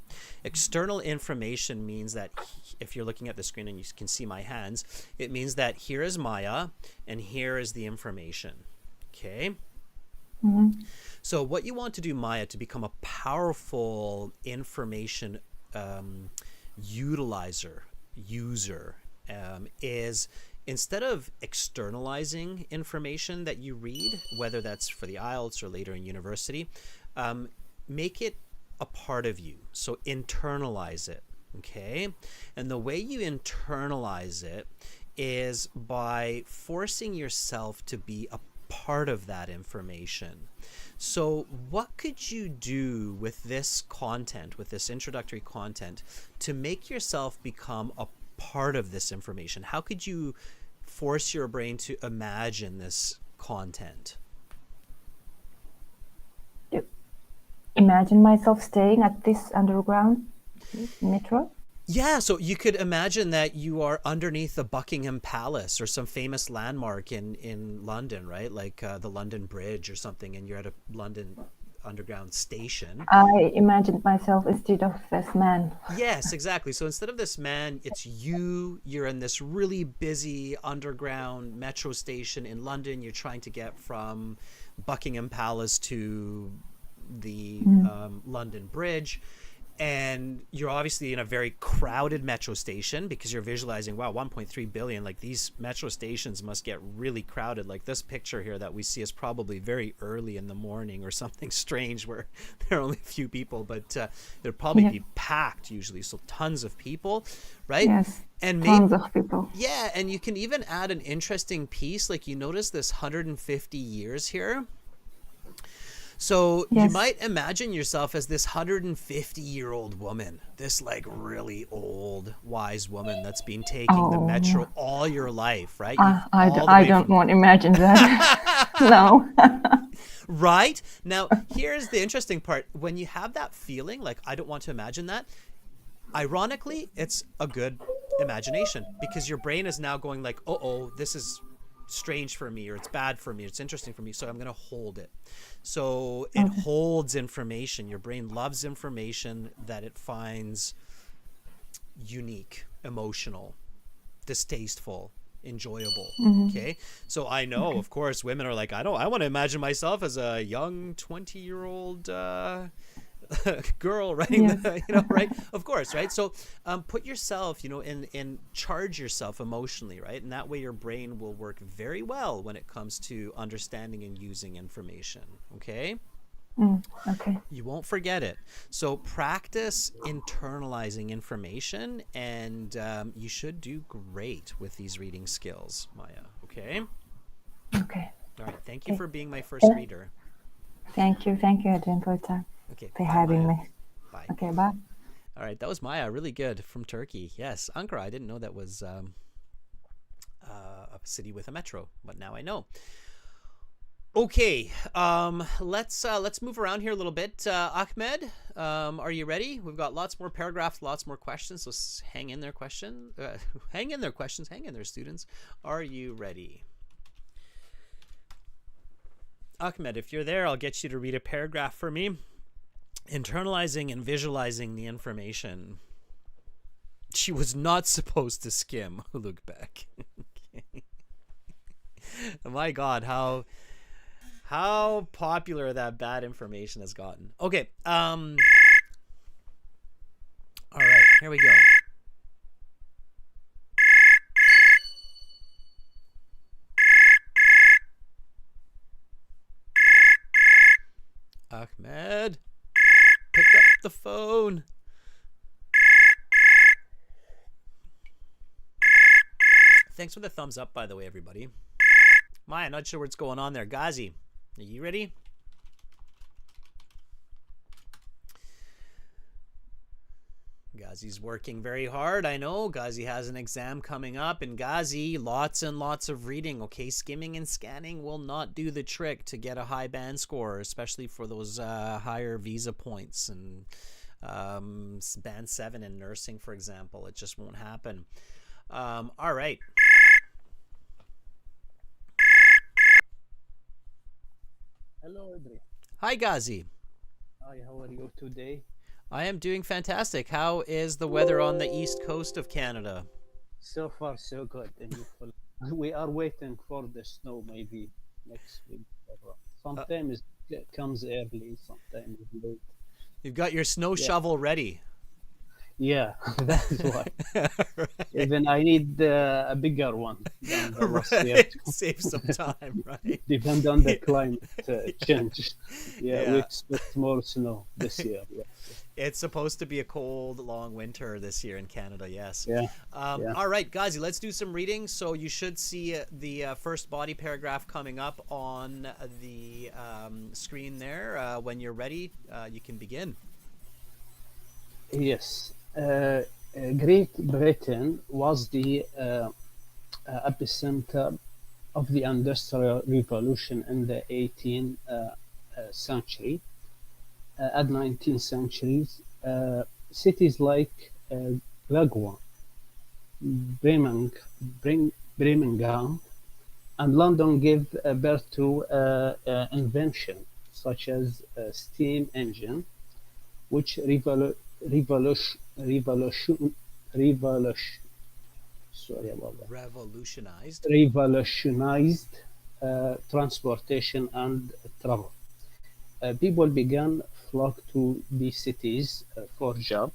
External information means that if you're looking at the screen and you can see my hands, it means that here is Maya and here is the information. Okay. Mm-hmm. So what you want to do, Maya, to become a powerful information user, is instead of externalizing information that you read, whether that's for the IELTS or later in university, make it a part of you. So internalize it. Okay. And the way you internalize it is by forcing yourself to be a part of that information. So what could you do with this content, with this introductory content, to make yourself become a part of this information? How could you force your brain to imagine this content? Imagine myself staying at this underground metro. Yeah, so you could imagine that you are underneath the Buckingham Palace or some famous landmark in London, right? Like the London Bridge or something, and you're at a London Underground station. I imagined myself instead of this man. Yes, exactly. So instead of this man, it's you. You're in this really busy underground metro station in London. You're trying to get from Buckingham Palace to the London Bridge. And you're obviously in a very crowded metro station because you're visualizing, wow, 1.3 billion, like these metro stations must get really crowded. Like this picture here that we see is probably very early in the morning or something strange where there are only a few people, but there'd probably be packed usually. So tons of people, right? Yes, and tons of people. Yeah, and you can even add an interesting piece. Like you notice this 150 years here. So you might imagine yourself as this 150-year-old woman, this like really old, wise woman that's been taking the metro all your life, right? I don't want to imagine that. No. Right? Now, here's the interesting part. When you have that feeling, like, I don't want to imagine that, ironically, it's a good imagination because your brain is now going like, oh, this is strange for me, or it's bad for me, it's interesting for me, so I'm going to hold it. So it holds information. Your brain loves information that it finds unique, emotional, distasteful, enjoyable. Okay, so I know, of course, women are like, I want to imagine myself as a young 20-year-old girl writing the, right? Of course, right? So put yourself, and charge yourself emotionally, right? And that way your brain will work very well when it comes to understanding and using information. Okay? Okay. You won't forget it. So practice internalizing information, and you should do great with these reading skills, Maya. Okay? Okay. All right. Thank you for being my first reader. Thank you, Adrian, for your time. Okay. For having Maya. me. Bye. Okay, bye. All right, that was Maya, really good, from Turkey. Yes, Ankara. I didn't know that was a city with a metro, but now I know. Okay, let's move around here a little bit. Ahmed, are you ready? We've got lots more paragraphs, lots more questions. So hang in there, hang in there, students. Are you ready? Ahmed, if you're there, I'll get you to read a paragraph for me. Internalizing and visualizing the information. She was not supposed to skim. Look back. Okay. My God, how popular that bad information has gotten. Okay. All right, here we go. Ahmed, pick up the phone. Thanks for the thumbs up, by the way, everybody. Maya, not sure what's going on there. Ghazi, are you ready? Ghazi's working very hard. I know Ghazi has an exam coming up, and Ghazi, lots and lots of reading. Okay, skimming and scanning will not do the trick to get a high band score, especially for those higher visa points and band 7 in nursing, for example. It just won't happen. All right. Hello, Adrian. Hi, Ghazi. Hi, how are you today? I am doing fantastic. How is the weather on the east coast of Canada? So far, so good. And we are waiting for the snow maybe next week. Sometimes it comes early, sometimes late. You've got your snow shovel ready. Yeah, that's why. Right. Even I need a bigger one than the last year. Save some time, right? Depend on the climate change. Yeah, we expect more snow this year. Yeah. It's supposed to be a cold, long winter this year in Canada, yes. Yeah. All right, Ghazi, let's do some reading. So you should see the first body paragraph coming up on the screen there. When you're ready, you can begin. Yes. Great Britain was the epicenter of the Industrial Revolution in the 18th century. At 19th century, cities like Glasgow, Birmingham, and London gave birth to inventions such as steam engine, which revolutionized transportation and travel. People began flock to the cities for job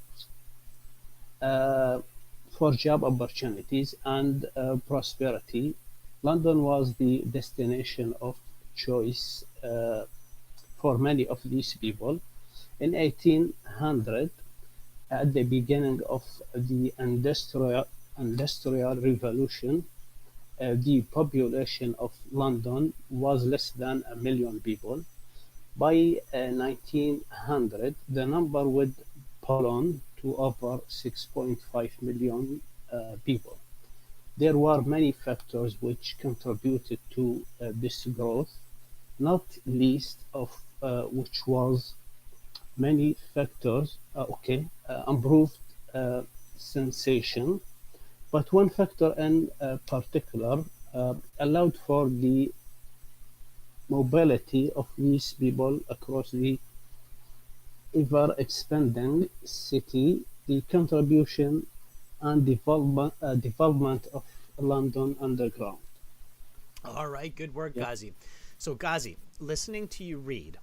opportunities and prosperity. London was the destination of choice for many of these people. In 1800, at the beginning of the Industrial Revolution, the population of London was less than 1 million people. By 1900, the number would balloon to over 6.5 million people. There were many factors which contributed to this growth, not least of which was many factors, improved sensation, but one factor in particular allowed for the mobility of these people across the ever-expanding city, the contribution and development of London Underground. All right, good work, Ghazi. So, Ghazi, listening to you read,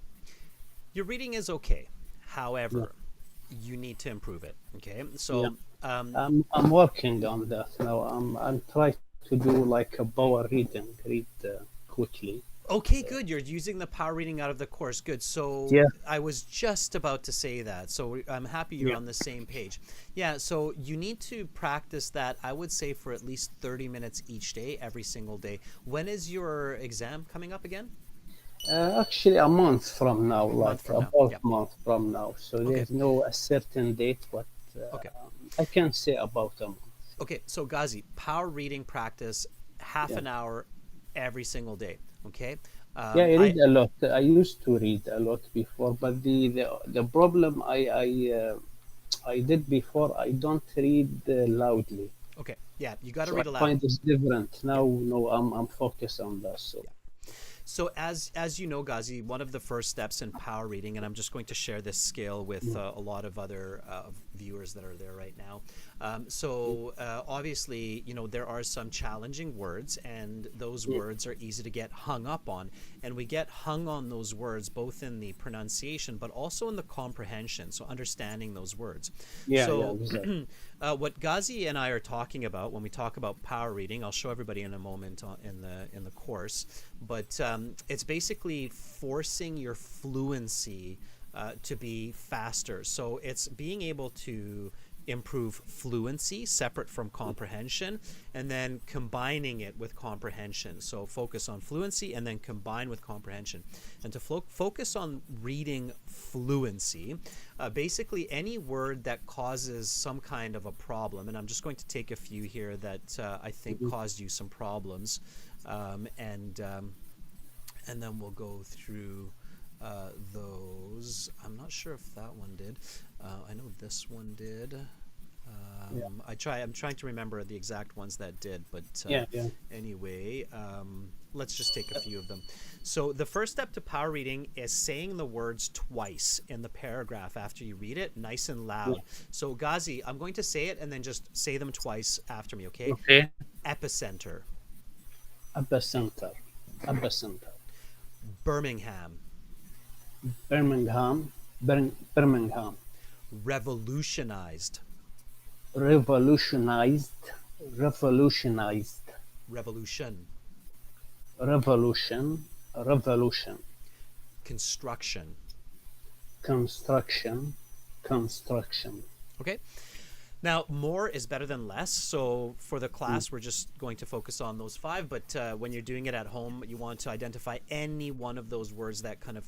your reading is okay. However, you need to improve it. Okay, so I'm working on that now. I'm trying to do like a power reading, read quickly. Okay, good. You're using the power reading out of the course. Good. So I was just about to say that. So I'm happy you're on the same page. Yeah, so you need to practice that, I would say, for at least 30 minutes each day, every single day. When is your exam coming up again? Actually, a month from now, month from now. So there's no a certain date, but I can say about a month. Okay, so Ghazi, power reading practice, half an hour every single day. Okay. I read a lot. I used to read a lot before, but the problem I did before, I don't read loudly. Okay. Yeah, you got to read aloud. I find it's different now. No, I'm focused on that. So. Yeah. So as you know, Ghazi, one of the first steps in power reading, and I'm just going to share this skill with a lot of other viewers that are there right now. Obviously, you know, there are some challenging words, and those words are easy to get hung up on. And we get hung on those words both in the pronunciation, but also in the comprehension, so understanding those words. Exactly. What Ghazi and I are talking about when we talk about power reading, I'll show everybody in a moment in the course, but it's basically forcing your fluency to be faster. So it's being able to improve fluency separate from comprehension, and then combining it with comprehension. So focus on fluency and then combine with comprehension. And to focus on reading fluency, basically any word that causes some kind of a problem, and I'm just going to take a few here that I think caused you some problems, and then we'll go through those. I'm not sure if that one did. I know this one did. I'm trying to remember the exact ones that did, but anyway, let's just take a few of them. So the first step to power reading is saying the words twice in the paragraph after you read it, nice and loud. So Ghazi, I'm going to say it and then just say them twice after me, okay? Okay. Epicenter. Epicenter. Epicenter. Birmingham. Birmingham. Birmingham. Revolutionized. Revolutionized. Revolutionized. Revolution. Revolution. Revolution. Construction. Construction. Construction. Okay. Now, more is better than less. So for the class, we're just going to focus on those 5. But when you're doing it at home, you want to identify any one of those words that kind of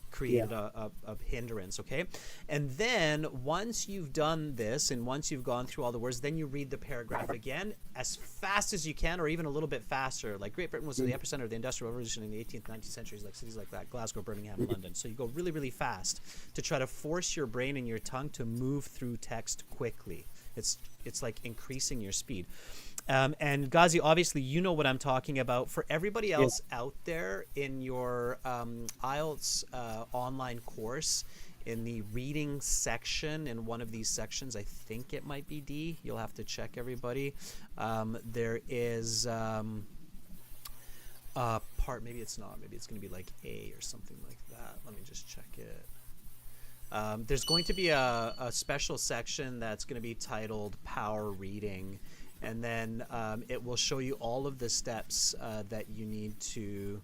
create a hindrance, okay? And then once you've done this and once you've gone through all the words, then you read the paragraph again as fast as you can, or even a little bit faster. Like Great Britain was the epicenter of the Industrial Revolution in the 18th, 19th centuries, like cities like that, Glasgow, Birmingham, and London. So you go really, really fast to try to force your brain and your tongue to move through text quickly. It's like increasing your speed. And Ghazi, obviously, you know what I'm talking about. For everybody else out there in your IELTS online course, in the reading section, in one of these sections, I think it might be D. You'll have to check, everybody. There is part, maybe it's not. Maybe it's going to be like A or something like that. Let me just check it. There's going to be a special section that's going to be titled Power Reading. And then it will show you all of the steps that you need to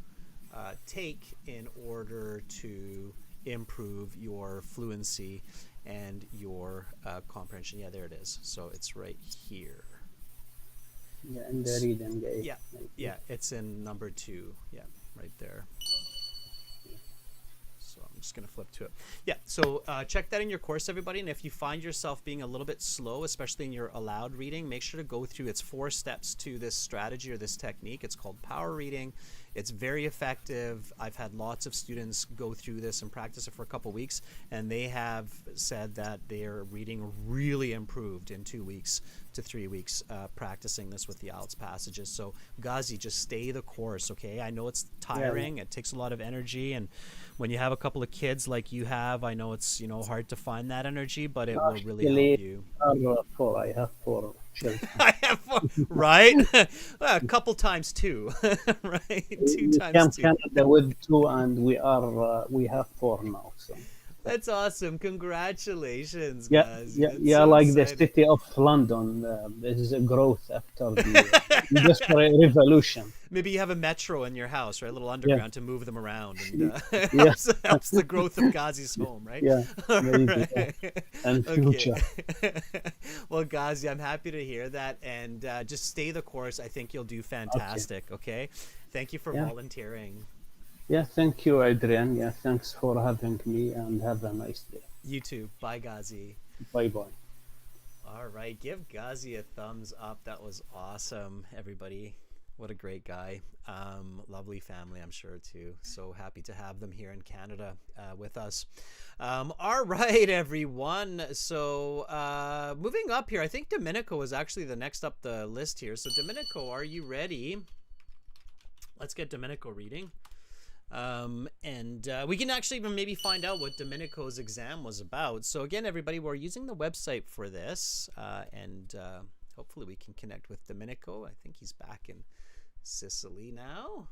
take in order to improve your fluency and your comprehension. Yeah, there it is. So it's right here. Yeah, and the reading. Yeah, it's in number 2. Yeah, right there. I'm just going to flip to it. Yeah, so check that in your course, everybody. And if you find yourself being a little bit slow, especially in your aloud reading, make sure to go through. It's 4 steps to this strategy or this technique. It's called power reading. It's very effective. I've had lots of students go through this and practice it for a couple weeks, and they have said that their reading really improved in 2 weeks to 3 weeks practicing this with the IELTS passages. So Ghazi, just stay the course, okay? I know it's tiring. It takes a lot of energy, and when you have a couple of kids like you have, I know it's hard to find that energy, but it will really help you. I have 4 children. I have 4, right? Well, a couple times 2, right? 2 times 2. Canada with 2, and we have 4 now. So. That's awesome! Congratulations, yeah, guys. Yeah. So Like exciting. the city of London, there is a growth after the industrial revolution. Maybe you have a metro in your house, right? A little underground to move them around, and helps the growth of Ghazi's home, right? Yeah, right. And future. Well, Ghazi, I'm happy to hear that, and just stay the course. I think you'll do fantastic. Okay? Thank you for volunteering. Yeah, thank you, Adrian. Yeah, thanks for having me, and have a nice day. You too. Bye, Ghazi. Bye-bye. All right, give Ghazi a thumbs up. That was awesome, everybody. What a great guy. Lovely family, I'm sure, too. So happy to have them here in Canada with us. All right, everyone. So moving up here, I think Domenico is actually the next up the list here. So Domenico, are you ready? Let's get Domenico reading. And we can actually even maybe find out what Domenico's exam was about. So again, everybody, we're using the website for this, and hopefully we can connect with Domenico. I think he's back in Sicily now.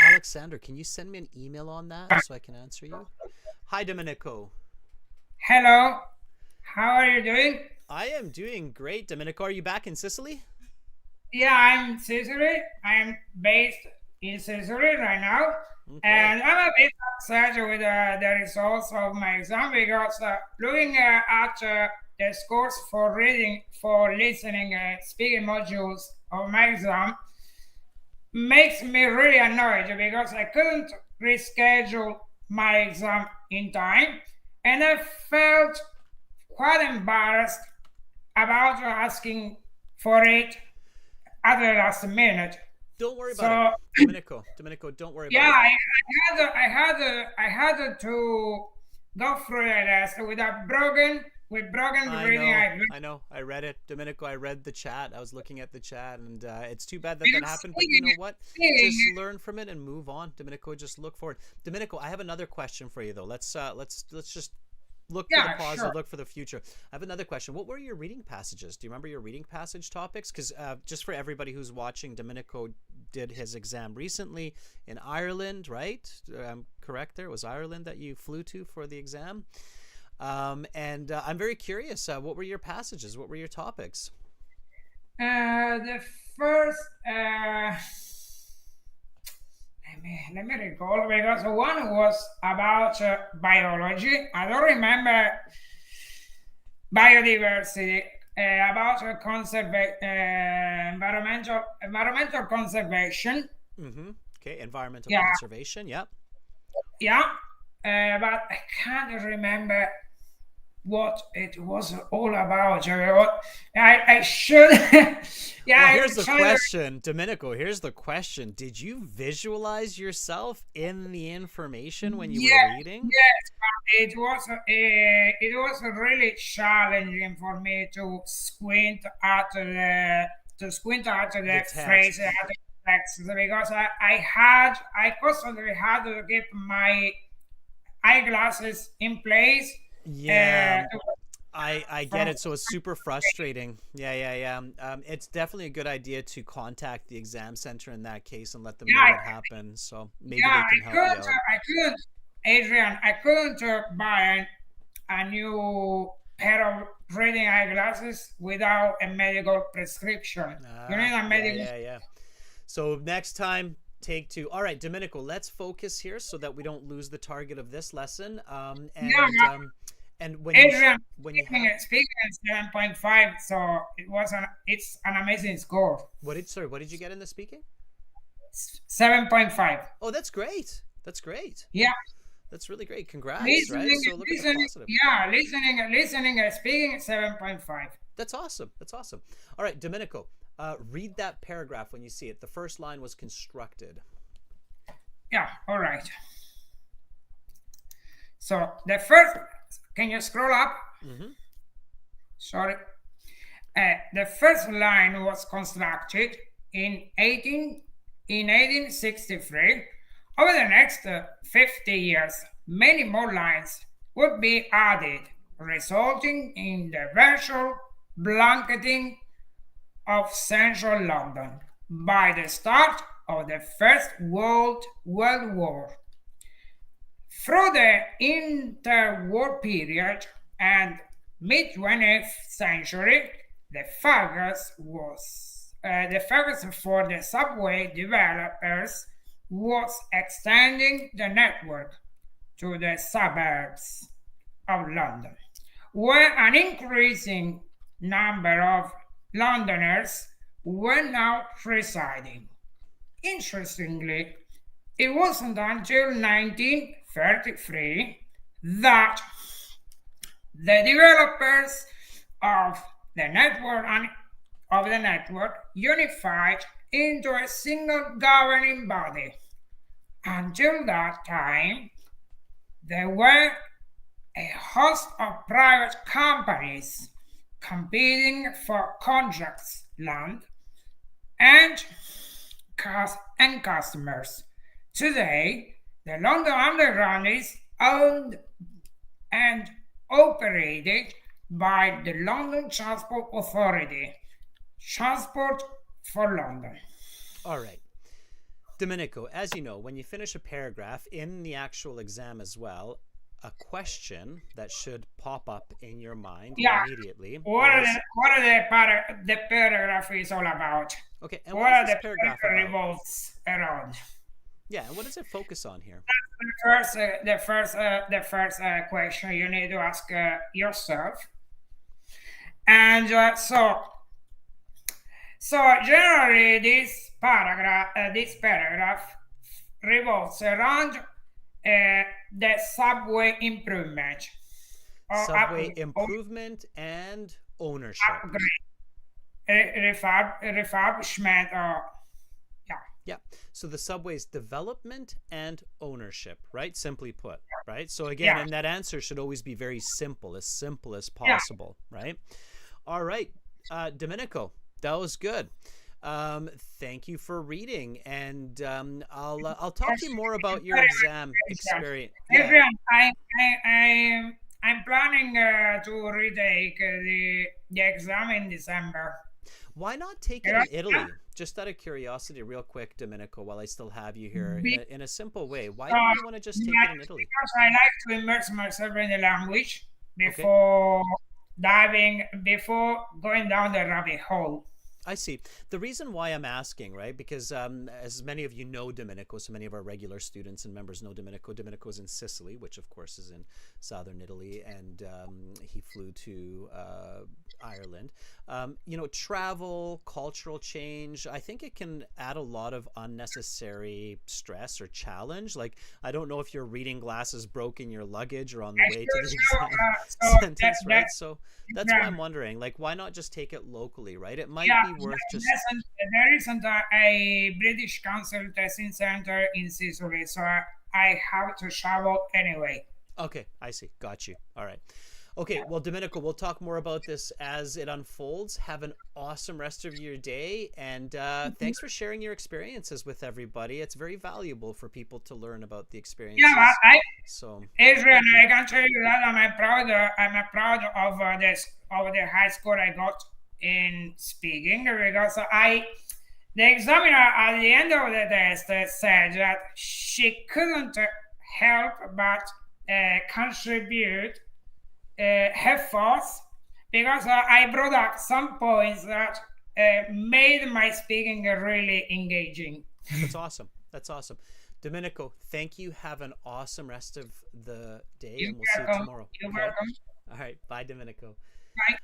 Alexander, can you send me an email on that so I can answer you? Hi, Domenico. Hello. How are you doing? I am doing great, Domenico. Are you back in Sicily? Yeah, I'm Sicily. I'm based in Sicily right now, Okay. and I'm a bit upset with the results of my exam because looking at the scores for reading, for listening, speaking modules of my exam makes me really annoyed because I couldn't reschedule my exam in time, and I felt quite embarrassed about asking for it at the last minute. Don't worry about it, So Domenico, don't worry yeah, about it. I had to go through the test with broken reading. I know. I read it, Domenico. I read the chat. I was looking at the chat, and it's too bad that It's happened. But you know speaking, what? speaking. Just learn from it and move on, Domenico. Just look forward. Domenico, I have another question for you though. Let's just look for the Yeah, positive, sure. look for the future. I have another question. What were your reading passages? Do you remember your reading passage topics? Because just for everybody who's watching, Domenico did his exam recently in Ireland, right? I'm correct there. It was Ireland that you flew to for the exam. And I'm very curious. What were your passages? What were your topics? The first, let me recall because one was about biology. I don't remember biodiversity. About environmental conservation. Mm-hmm. Okay, environmental Yeah, conservation. Yep. yeah, but I can't remember what it was all about. I should. Yeah, Well, I'm here's the trying to. question, Domenico. Here's the question. Did you visualize yourself in the information when you Yes, were reading? yes, but it was really challenging for me to squint at The the phrase text. at the text because I constantly had to keep my eyeglasses in place. Yeah, Uh, I get from it. So it's super frustrating. Yeah. It's definitely a good idea to contact the exam center in that case and let them know yeah, what happened. So maybe yeah, they can help you out. I couldn't, Adrian, I couldn't buy a new pair of reading eyeglasses without a medical prescription. You need a medical. Yeah. So next time, take two. All right, Domenico, let's focus here so that we don't lose the target of this lesson. Yeah, And Adrian, when you have speaking at 7.5, so it's an amazing score. what did you get in the speaking? 7.5. Oh, that's great. That's great. Yeah. That's really great. Congrats, right? Listening, So look at the listening, positive. yeah, listening and speaking 7.5. That's awesome. That's awesome. All right, Domenico, read that paragraph when you see it. The first line was constructed. Yeah, all right. So the first, can you scroll up? Mm-hmm. Sorry. The first line was constructed in 1863. Over the next 50 years, many more lines would be added, resulting in the virtual blanketing of central London by the start of the First World War. Through the interwar period and mid-20th century, the focus for the subway developers was extending the network to the suburbs of London, where an increasing number of Londoners were now residing. Interestingly, it wasn't until 1933 that the developers of the network unified into a single governing body. Until that time, there were a host of private companies competing for contracts, land, and customers. Today, the London Underground is owned and operated by the London Transport Authority, Transport for London. All right. Domenico, as you know, when you finish a paragraph in the actual exam as well, a question that should pop up in your mind immediately. What are the paragraph is all about? Okay, and what are the paragraph about? Revolves around? Yeah, and what does it focus on here? That's the first question you need to ask yourself. And so generally, this paragraph revolves around the subway improvement. Subway improvement and ownership. Refurbishment or yeah. So the subway's development and ownership, right? Simply put, right? So again, and that answer should always be very simple as possible, right? All right, Domenico, that was good. Thank you for reading, and I'll talk to you more about your exam experience. Adrian, I'm planning to retake the exam in December. Why not take it in Italy? Just out of curiosity, real quick, Domenico, while I still have you here, in a simple way, why don't you want to just take it in Italy? Because I like to immerse myself in the language before going down the rabbit hole. I see. The reason why I'm asking, right, because as many of you know Domenico, so many of our regular students and members know Domenico. Domenico is in Sicily, which of course is in southern Italy, and he flew to Ireland. Travel, cultural change, I think it can add a lot of unnecessary stress or challenge. Like, I don't know if your reading glasses broke in your luggage or on the way to the exam sentence, right? So that's why I'm wondering, like, why not just take it locally, right? It might be worth just... There isn't a British Council testing center in Sicily, so I have to travel anyway. Okay, I see. Got you. All right. Okay, well, Domenico, we'll talk more about this as it unfolds. Have an awesome rest of your day, and thanks for sharing your experiences with everybody. It's very valuable for people to learn about the experiences. Yeah, Adrian, I can tell you that I'm proud of the high score I got in speaking, because the examiner at the end of the test said that she couldn't help but contribute her thoughts, because I brought up some points that made my speaking really engaging. That's awesome. That's awesome. Domenico, thank you. Have an awesome rest of the day, and we'll see you tomorrow. You're welcome. All right. Bye, Domenico. Bye.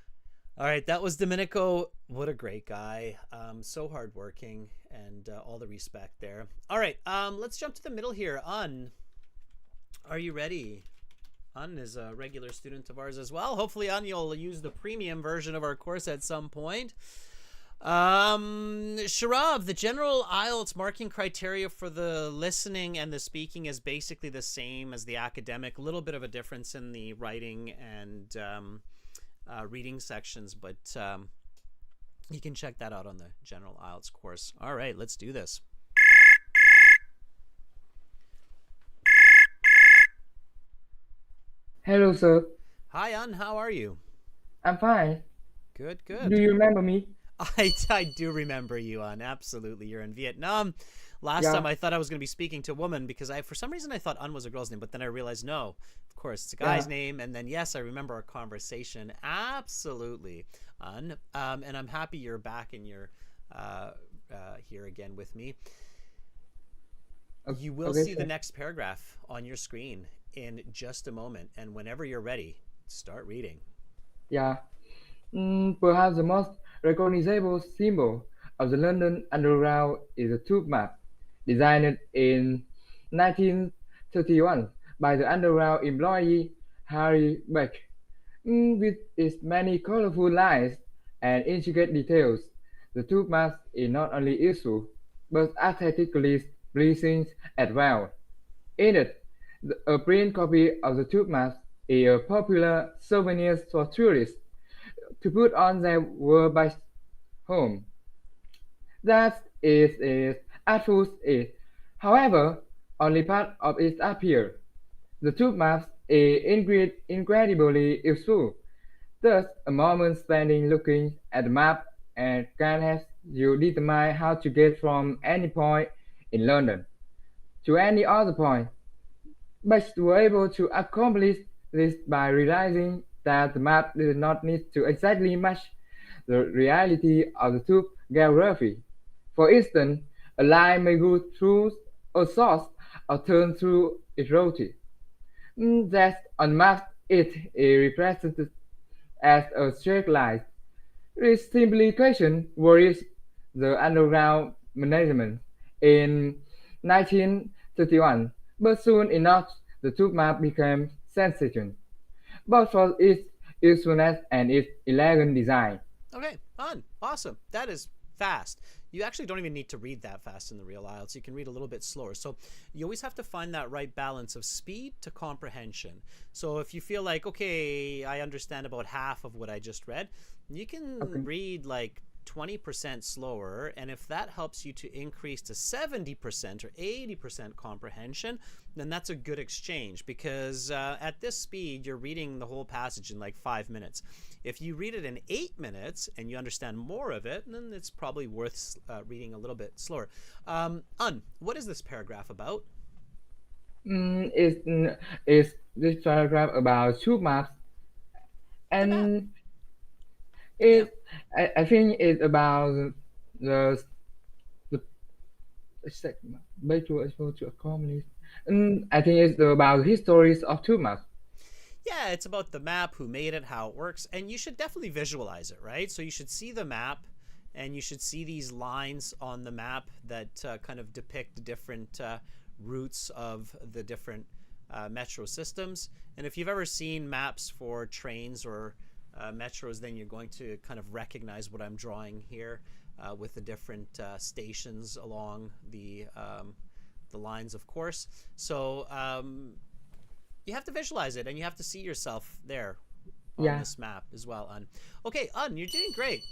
All right. That was Domenico. What a great guy. So hardworking, and all the respect there. All right. Let's jump to the middle here. Are you ready? An is a regular student of ours as well. Hopefully, An, you'll use the premium version of our course at some point. Sharav, the general IELTS marking criteria for the listening and the speaking is basically the same as the academic. A little bit of a difference in the writing and reading sections, but you can check that out on the general IELTS course. All right, let's do this. Hello, sir. Hi, An. How are you? I'm fine. Good, good. Do you remember me? I do remember you, An. Absolutely. You're in Vietnam. Last time I thought I was going to be speaking to a woman, because for some reason I thought An was a girl's name, but then I realized no, of course it's a guy's name. And then yes, I remember our conversation. Absolutely, An. And I'm happy you're back and you're here again with me. You will see the next paragraph on your screen in just a moment, and whenever you're ready, start reading. Yeah. Perhaps the most recognizable symbol of the London Underground is the tube map, designed in 1931 by the Underground employee Harry Beck. With its many colorful lines and intricate details, the tube map is not only useful, but aesthetically pleasing as well. In it, a print copy of the tube map is a popular souvenir for tourists to put on their wall by home. That is artful. However, only part of it appears. The tube map is incredibly useful. Thus, a moment spending looking at the map and can help you determine how to get from any point in London to any other point. but were able to accomplish this by realizing that the map did not need to exactly match the reality of the tube geography. For instance, a line may go through a source or turn through its route. That on map it is represented as a straight line. This simplification worries the underground management in 1931, but soon enough the tube map became sensation, both for its usefulness and its elegant design. Okay, fun. Awesome. That is fast. You actually don't even need to read that fast in the real IELTS. You can read a little bit slower. So you always have to find that right balance of speed to comprehension. So if you feel like, okay, I understand about half of what I just read, you can read like 20% slower, and if that helps you to increase to 70% or 80% comprehension, then that's a good exchange, because at this speed you're reading the whole passage in like 5 minutes. If you read it in 8 minutes and you understand more of it, then it's probably worth reading a little bit slower. What is this paragraph about? Is this paragraph about tube maps, and I think it's about the way to able to accomplish. I think it's about histories of tube maps. Yeah, it's about the map, who made it, how it works, and you should definitely visualize it, right? So you should see the map, and you should see these lines on the map that kind of depict the different routes of the different metro systems. And if you've ever seen maps for trains or metros, then you're going to kind of recognize what I'm drawing here with the different stations along the lines, of course. So you have to visualize it, and you have to see yourself there on this map as well. Okay, you're doing great.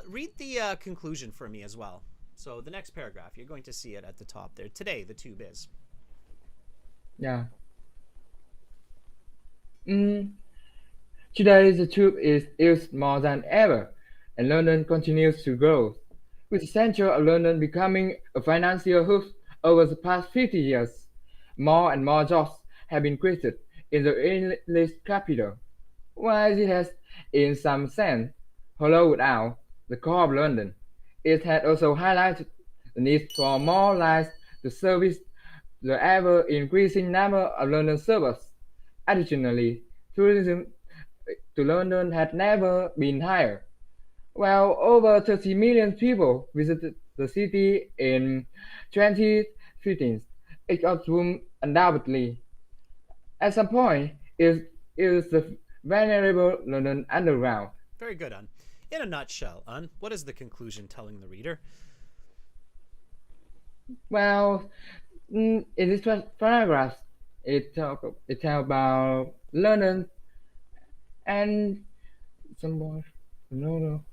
Read the conclusion for me as well. So the next paragraph, you're going to see it at the top there. Today, the tube is. Yeah. Today, the tube is used more than ever, and London continues to grow, with the center of London becoming a financial hub over the past 50 years. More and more jobs have been created in the English capital, while it has, in some sense, hollowed out the core of London. It has also highlighted the need for more lines to service the ever-increasing number of London suburbs. Additionally, tourism to London had never been higher. Well, over 30 million people visited the city in 2015, each of whom undoubtedly, at some point, is the venerable London Underground. Very good, In a nutshell, what is the conclusion telling the reader? Well, in this paragraph, it talk about London and some more. No.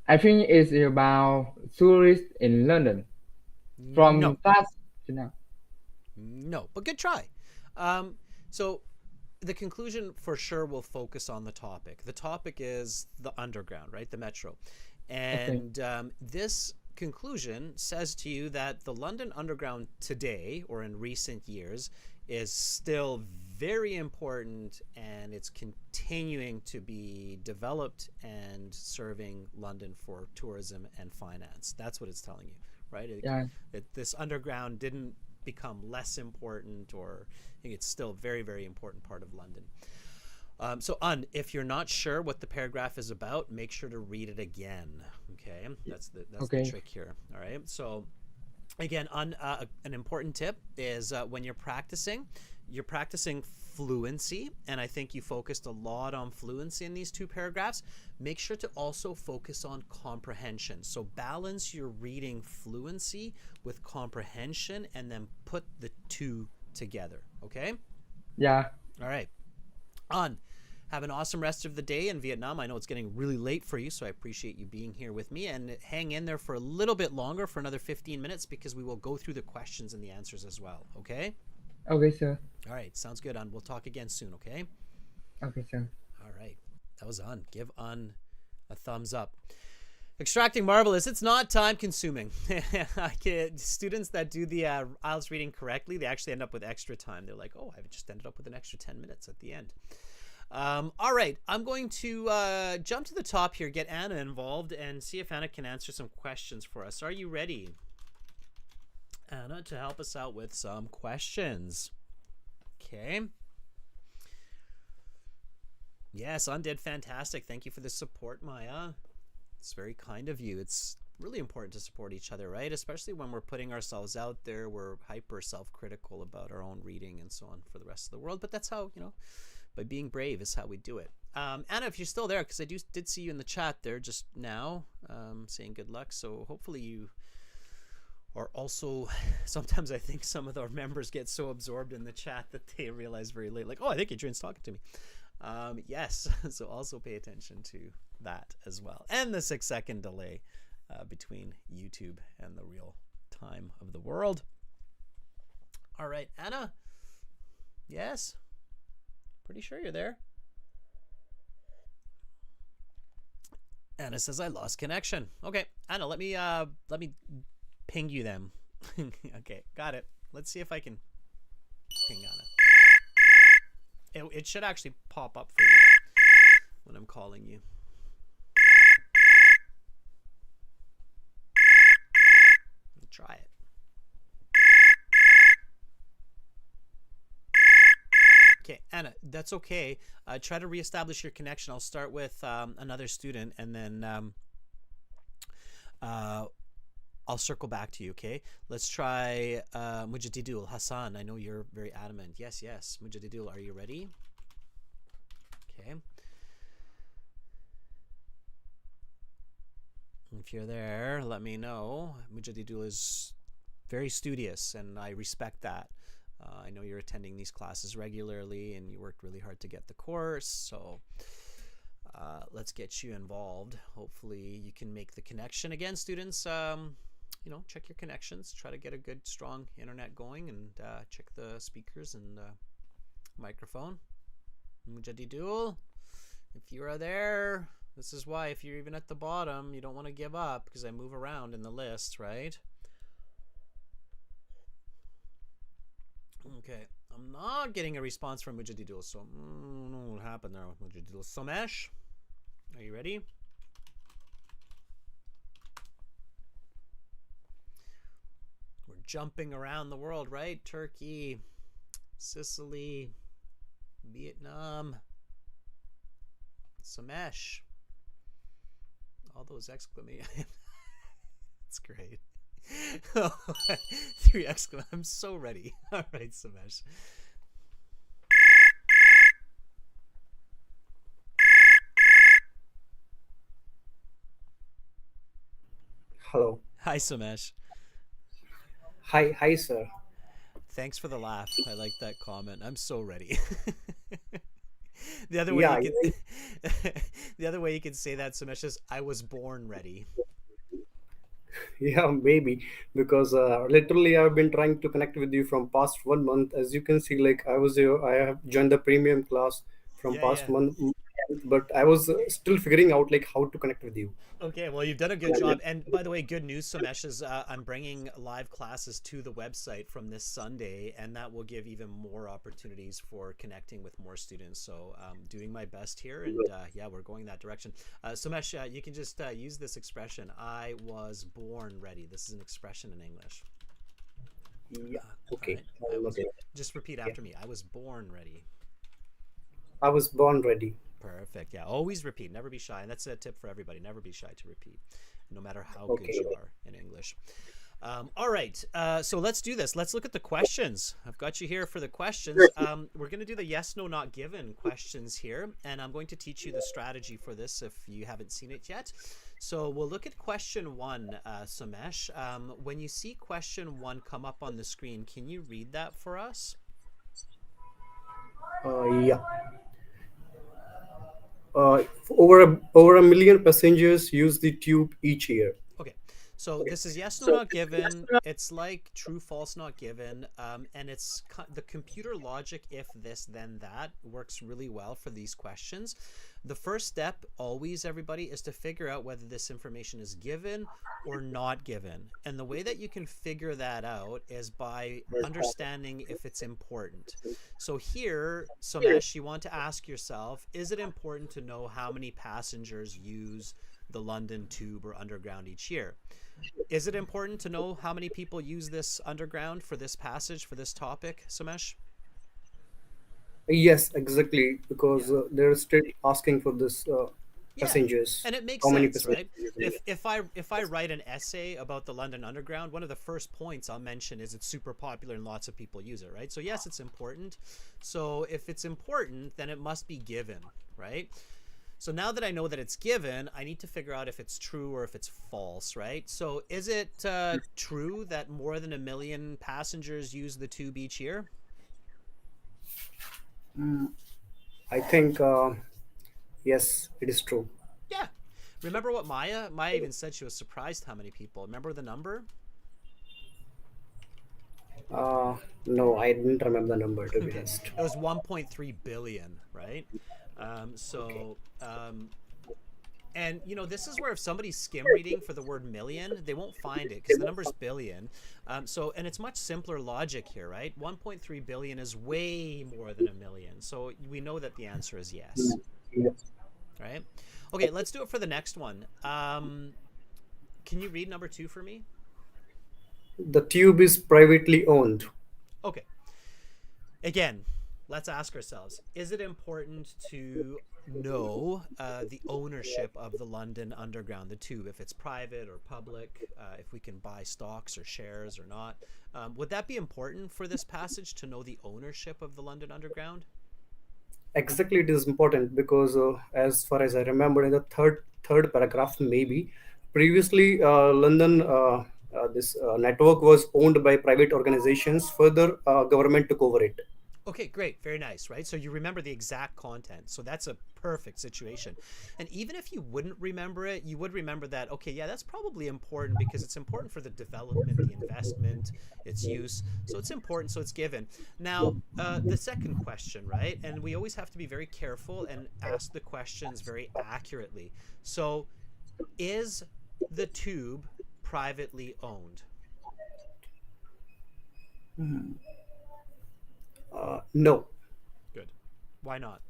I think it's about tourists in London from past to now. No, but good try. So the conclusion for sure will focus on the topic. The topic is the underground, right? The metro. And this conclusion says to you that the London Underground today, or in recent years, is still very important, and it's continuing to be developed and serving London for tourism and finance. That's what it's telling you, right? That this underground didn't become less important, or I think it's still a very, very important part of London. So if you're not sure what the paragraph is about, make sure to read it again. Okay, that's the trick here. All right. So again, an important tip is when you're practicing fluency, and I think you focused a lot on fluency in these two paragraphs. Make sure to also focus on comprehension. So balance your reading fluency with comprehension, and then put the two together. Okay? Yeah. All right. Have an awesome rest of the day in Vietnam. I know it's getting really late for you, so I appreciate you being here with me. And hang in there for a little bit longer, for another 15 minutes, because we will go through the questions and the answers as well. Okay? Okay, sir. All right. Sounds good, We'll talk again soon, okay? Okay, sir. All right. That was Give a thumbs up. Extracting marvelous. It's not time consuming. Students that do the IELTS reading correctly, they actually end up with extra time. They're like, oh, I've just ended up with an extra 10 minutes at the end. All right, I'm going to jump to the top here, get Anna involved, and see if Anna can answer some questions for us. Are you ready, Anna, to help us out with some questions? Okay. Yes, Undid, fantastic. Thank you for the support, Maya. It's very kind of you. It's really important to support each other, right? Especially when we're putting ourselves out there. We're hyper self-critical about our own reading and so on for the rest of the world. But that's how, by being brave is how we do it. Anna, if you're still there, because I did see you in the chat there just now, saying good luck. So hopefully you are also, sometimes I think some of our members get so absorbed in the chat that they realize very late, like, oh, I think Adrian's talking to me. Yes, so also pay attention to that as well. And the 6-second delay between YouTube and the real time of the world. All right, Anna. Yes? Pretty sure you're there. Anna says I lost connection. Okay, Anna, let me ping you then. Okay, got it. Let's see if I can ping Anna. It should actually pop up for you when I'm calling you. Let me try it. Okay, Anna, that's okay. Try to reestablish your connection. I'll start with another student, and then I'll circle back to you, okay? Let's try Mujadidul. Hassan, I know you're very adamant. Yes. Mujadidul, are you ready? Okay. If you're there, let me know. Mujadidul is very studious, and I respect that. I know you're attending these classes regularly, and you worked really hard to get the course, so let's get you involved. Hopefully you can make the connection. Again, students, check your connections. Try to get a good, strong internet going, and check the speakers and microphone. Mujadidul, if you are there, this is why if you're even at the bottom, you don't want to give up, because I move around in the list, right? Okay, I'm not getting a response from Mujadidul, so I don't know what happened there with Mujadidul. Somesh, are you ready? We're jumping around the world, right? Turkey, Sicily, Vietnam, Somesh. All those exclamations. It's great. 3 exclamations. I'm so ready. All right, Somesh. Hello. Hi, Somesh. Hi, sir. Thanks for the laugh. I like that comment. I'm so ready. The other way you could say that, Somesh, is I was born ready. Yeah, maybe, because literally I've been trying to connect with you from past 1 month. As you can see, like I have joined the premium class from past month, but I was still figuring out like how to connect with you. Okay, well, you've done a good job. And by the way, good news, Somesh, is I'm bringing live classes to the website from this Sunday, and that will give even more opportunities for connecting with more students. So I'm doing my best here, and we're going that direction. Somesh, you can just use this expression, I was born ready. This is an expression in English. Yeah, okay. Just repeat after me. I was born ready. I was born ready. Perfect. Yeah, always repeat. Never be shy. And that's a tip for everybody. Never be shy to repeat, no matter how good you are in English. All right. So let's do this. Let's look at the questions. I've got you here for the questions. We're going to do the yes, no, not given questions here. And I'm going to teach you the strategy for this if you haven't seen it yet. So we'll look at question 1, Somesh. When you see question 1 come up on the screen, can you read that for us? Yeah. Over a million passengers use the tube each year. Okay, So this is yes, no, not given. It's like true, false, not given. And it's the computer logic, if this, then that, works really well for these questions. The first step always, everybody, is to figure out whether this information is given or not given. And the way that you can figure that out is by understanding if it's important. So here, Somesh, you want to ask yourself, is it important to know how many passengers use the London Tube or Underground each year? Is it important to know how many people use this Underground for this passage, for this topic, Somesh? Yes, exactly, because they're still asking for this passengers. And it makes How many sense, right? passengers? If I write an essay about the London Underground, one of the first points I'll mention is it's super popular and lots of people use it, right? So yes, it's important. So if it's important, then it must be given, right? So now that I know that it's given, I need to figure out if it's true or if it's false, right? So is it true that more than 1 million passengers use the tube each year? I think yes, it is true. Yeah. Remember what Maya even said she was surprised how many people. Remember the number? No, I didn't remember the number, to be honest. It was 1.3 billion, right? And you know, this is where if somebody's skim reading for the word million, they won't find it because the number's billion. And it's much simpler logic here, right? 1.3 billion is way more than 1 million. So we know that the answer is yes. Right? Okay, let's do it for the next one. Can you read number 2 for me? The tube is privately owned. Okay. Again, let's ask ourselves, is it important to know the ownership of the London Underground, the tube, if it's private or public, if we can buy stocks or shares or not? Would that be important for this passage to know the ownership of the London Underground? Exactly, it is important because as far as I remember, in the third paragraph, maybe previously London this network was owned by private organizations. Further, government took over it. Okay, great. Very nice, right? So you remember the exact content. So that's a perfect situation. And even if you wouldn't remember it, you would remember that, okay, yeah, that's probably important because it's important for the development, the investment, its use. So it's important, so it's given. Now, the second question, right? And we always have to be very careful and ask the questions very accurately. So is the tube privately owned? No. Good. Why not?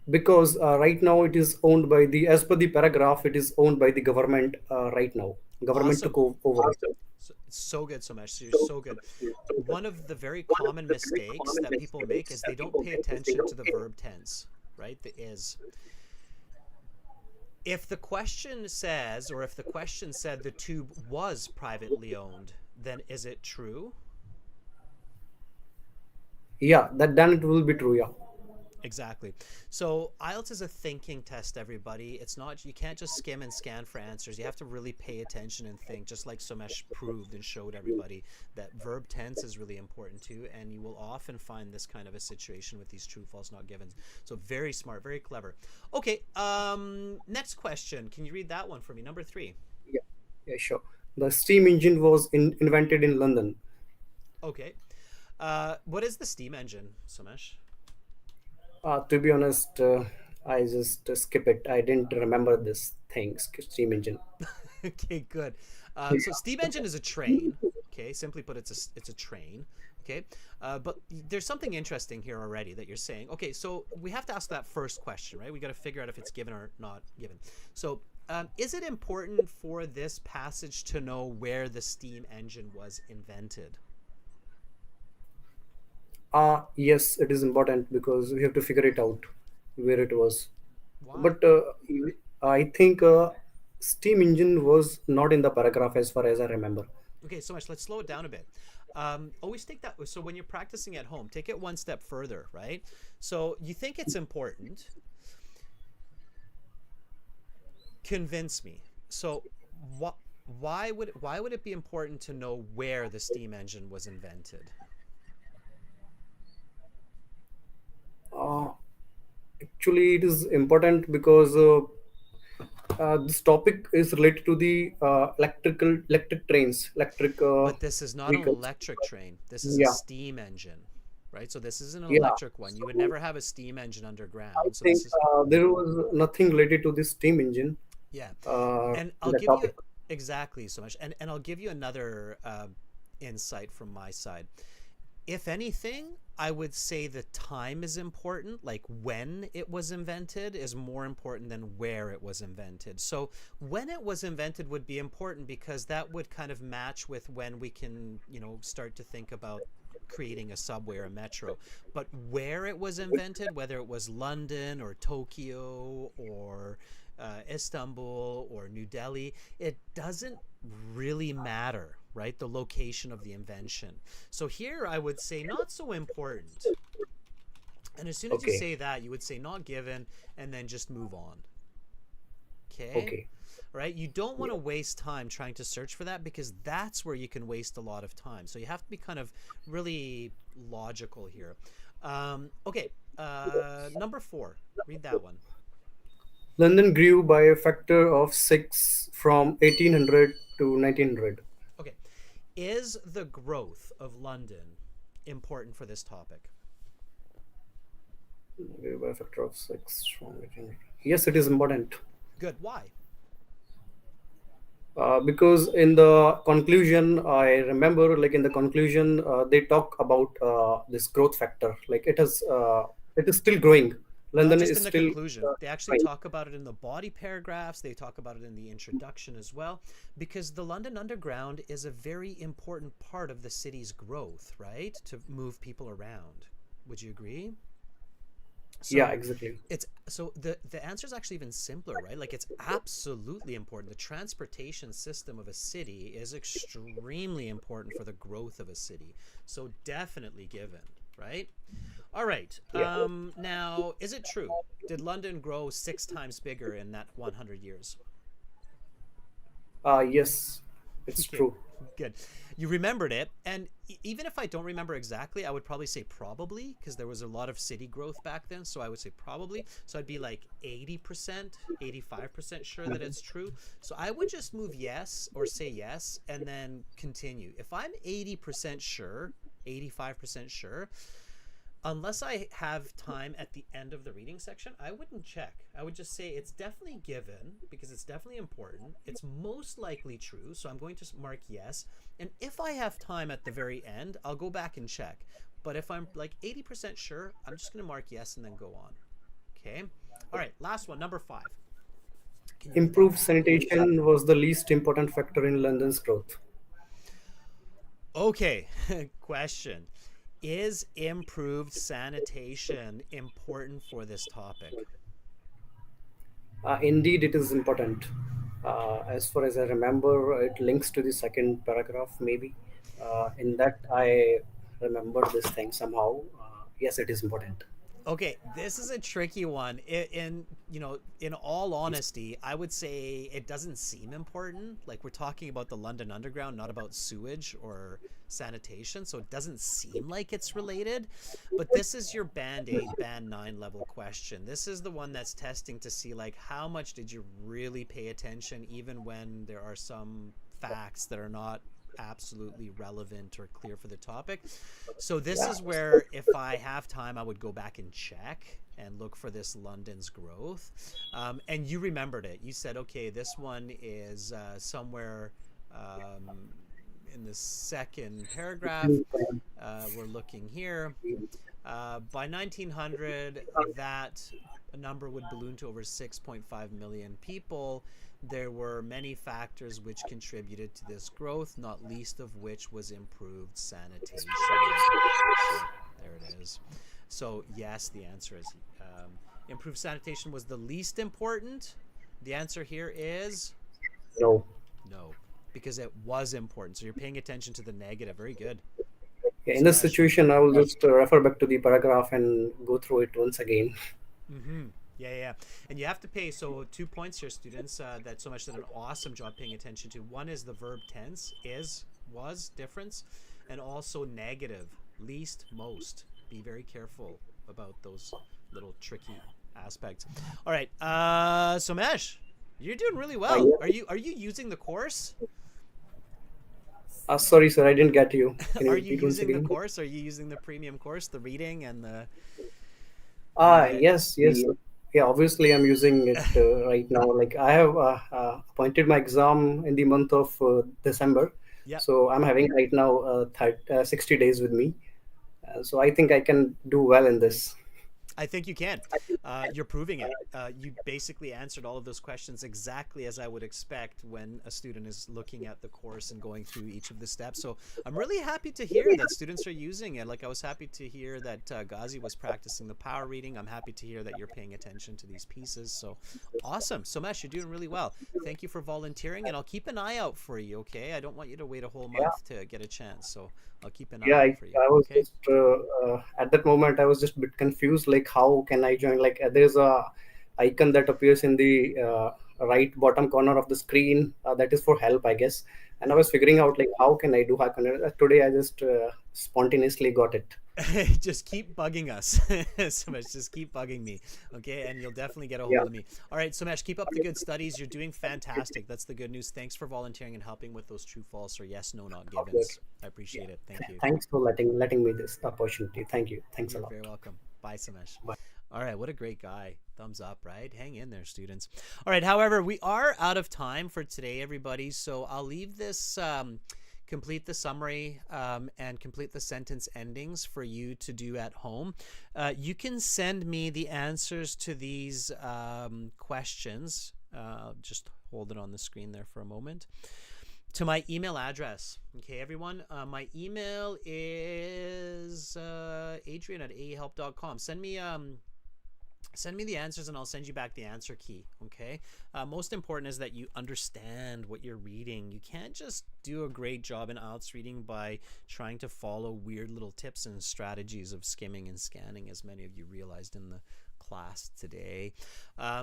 Because right now it is owned by as per the paragraph, it is owned by the government right now. Government Awesome. took over it. So good, Somesh. You're so good. One of the very common mistakes that people make is they don't pay attention to the verb tense, right? The is. If the question says, or if the question said the tube was privately owned, then is it true? Yeah, then it will be true. Yeah. Exactly. So IELTS is a thinking test, everybody. It's not, you can't just skim and scan for answers. You have to really pay attention and think, just like Somesh proved and showed everybody that verb tense is really important too. And you will often find this kind of a situation with these true, false, not givens. So very smart, very clever. Okay. Next question. Can you read that one for me? Number 3. Yeah, sure. The steam engine was invented in London. Okay. What is the steam engine, Somesh? To be honest, I just skip it. I didn't remember this thing, steam engine. Okay, good. So steam engine is a train. Okay, simply put, it's a train. Okay, but there's something interesting here already that you're saying. Okay, so we have to ask that first question, right? We got to figure out if it's given or not given. So is it important for this passage to know where the steam engine was invented? Yes, it is important because we have to figure it out where it was. Why? But I think steam engine was not in the paragraph as far as I remember. Okay, so much. Let's slow it down a bit. Always take that. So when you're practicing at home, take it one step further, right? So you think it's important. Convince me. So why would it be important to know where the steam engine was invented? Actually, it is important because this topic is related to the electric trains, But this is not vehicles. an electric train. This is a Yeah, steam engine, right? So this isn't an yeah. electric one. You would never have a steam engine I underground. So think this is, there was nothing related to this steam engine yeah. And in I'll the give you topic. exactly so much. And I'll give you another insight from my side. If anything, I would say the time is important. Like when it was invented is more important than where it was invented. So when it was invented would be important because that would kind of match with when we can, start to think about creating a subway or a metro. But where it was invented, whether it was London or Tokyo or Istanbul or New Delhi, it doesn't really matter, right? The location of the invention. So here I would say not so important. And as soon as you say that, you would say not given and then just move on. Okay. Right? You don't want to waste time trying to search for that because that's where you can waste a lot of time. So you have to be kind of really logical here. Number 4. Read that one. London grew by a factor of 6 from 1800 to 1900. Okay. Is the growth of London important for this topic? Grew by a factor of 6 from 1800. Yes, it is important. Good. Why? Because in the conclusion, I remember, like in the conclusion, they talk about this growth factor. Like it is still growing. London Not just is in the still conclusion. They actually talk about it in the body paragraphs. They talk about it in the introduction as well, because the London Underground is a very important part of the city's growth, right? To move people around. Would you agree? So yeah, exactly. The answer is actually even simpler, right? Like it's absolutely important. The transportation system of a city is extremely important for the growth of a city. So definitely given, right? All right. Now, is it true? Did London grow 6 times bigger in that 100 years? Yes, it's true. Good. You remembered it. And even if I don't remember exactly, I would probably say probably because there was a lot of city growth back then. So I would say probably. So I'd be like 80%, 85% sure that it's true. So I would just move yes or say yes and then continue. If I'm 80% sure, 85% sure, unless I have time at the end of the reading section, I wouldn't check. I would just say it's definitely given because it's definitely important. It's most likely true, so I'm going to mark yes. And if I have time at the very end, I'll go back and check. But if I'm like 80% sure, I'm just going to mark yes and then go on. Okay? All right, last one, number 5. Improved sanitation was the least important factor in London's growth. Okay, question. Is improved sanitation important for this topic? Indeed, it is important. As far as I remember, it links to the second paragraph, maybe. In that, I remember this thing somehow. Yes, it is important. Okay, this is a tricky one. In all honesty, I would say it doesn't seem important. Like we're talking about the London Underground, not about sewage or sanitation, so it doesn't seem like it's related. But this is your Band 8, Band 9 level question. This is the one that's testing to see like how much did you really pay attention, even when there are some facts that are not absolutely relevant or clear for the topic. So this is where if I have time, I would go back and check and look for this London's growth. And you remembered it. You said, okay, this one is somewhere in the second paragraph. We're looking here. By 1900, that number would balloon to over 6.5 million people. There were many factors which contributed to this growth, not least of which was improved sanitation. So, there it is. So yes, the answer is improved sanitation was the least important. The answer here is no, because it was important. So you're paying attention to the negative. Very good. Yeah, in this situation, I will just refer back to the paragraph and go through it once again. Mm-hmm. Yeah. And you have to pay, so 2 points here, students, that so much did an awesome job paying attention to. One is the verb tense, is, was, difference, and also negative, least, most. Be very careful about those little tricky aspects. All right, Somesh, You're doing really well. Are you using the course? Sorry, sir, I didn't get you. Can Are you repeat once using the again? course? Are you using the premium course, the reading and the? Yes. Yeah, obviously I'm using it right now. Like I have appointed my exam in the month of December. Yeah. So I'm having right now 60 days with me. So I think I can do well in this. I think you can. You're proving it. You basically answered all of those questions exactly as I would expect when a student is looking at the course and going through each of the steps. So I'm really happy to hear that students are using it. Like I was happy to hear that Ghazi was practicing the power reading. I'm happy to hear that you're paying attention to these pieces. So awesome. Somesh, you're doing really well. Thank you for volunteering, and I'll keep an eye out for you, okay? I don't want you to wait a whole month to get a chance. So I'll keep an eye out for you. I was okay? just at that moment I was just a bit confused. Like, how can I join? Like, there's a icon that appears in the right bottom corner of the screen that is for help, I guess. And I was figuring out like how can I do. How can I? Today I just spontaneously got it. Just keep bugging us. Somesh, just keep bugging me, okay? And you'll definitely get a hold of me. All right, Somesh, keep up the good studies. You're doing fantastic. That's the good news. Thanks for volunteering and helping with those true, false, or yes, no, not givens. I appreciate it. Thank you. Thanks for letting me this opportunity. Thank you. Thanks a lot. You're very welcome. Bye, Somesh. Bye. All right, what a great guy. Thumbs up, right? Hang in there, students. All right, however, we are out of time for today, everybody. So I'll leave this... complete the summary and complete the sentence endings for you to do at home. You can send me the answers to these questions. Just hold it on the screen there for a moment. To my email address. Okay, everyone. My email is adrian@aehelp.com. Send me the answers and I'll send you back the answer key, okay? Most important is that you understand what you're reading. You can't just do a great job in IELTS reading by trying to follow weird little tips and strategies of skimming and scanning, as many of you realized in the class today.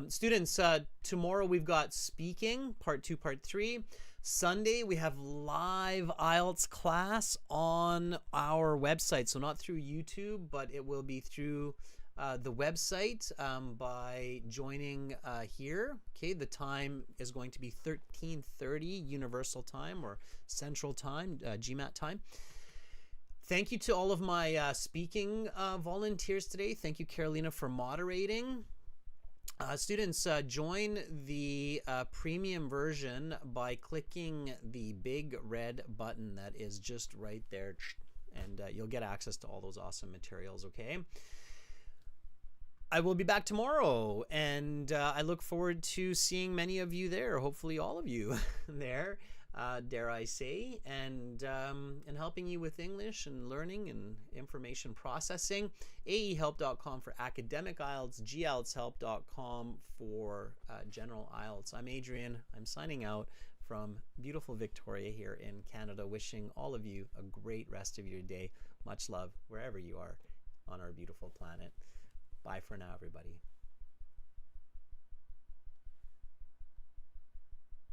Students, tomorrow we've got speaking, part 2, part 3. Sunday, we have live IELTS class on our website. So not through YouTube, but it will be through the website by joining here. Okay, the time is going to be 13:30 Universal Time or Central Time, GMAT time. Thank you to all of my speaking volunteers today. Thank you, Carolina, for moderating. Students, join the premium version by clicking the big red button that is just right there, and you'll get access to all those awesome materials, okay? I will be back tomorrow, and I look forward to seeing many of you there, hopefully all of you there, dare I say, and helping you with English and learning and information processing. aehelp.com for academic IELTS, gieltshelp.com for general IELTS. I'm Adrian. I'm signing out from beautiful Victoria here in Canada, wishing all of you a great rest of your day. Much love wherever you are on our beautiful planet. Bye for now, everybody.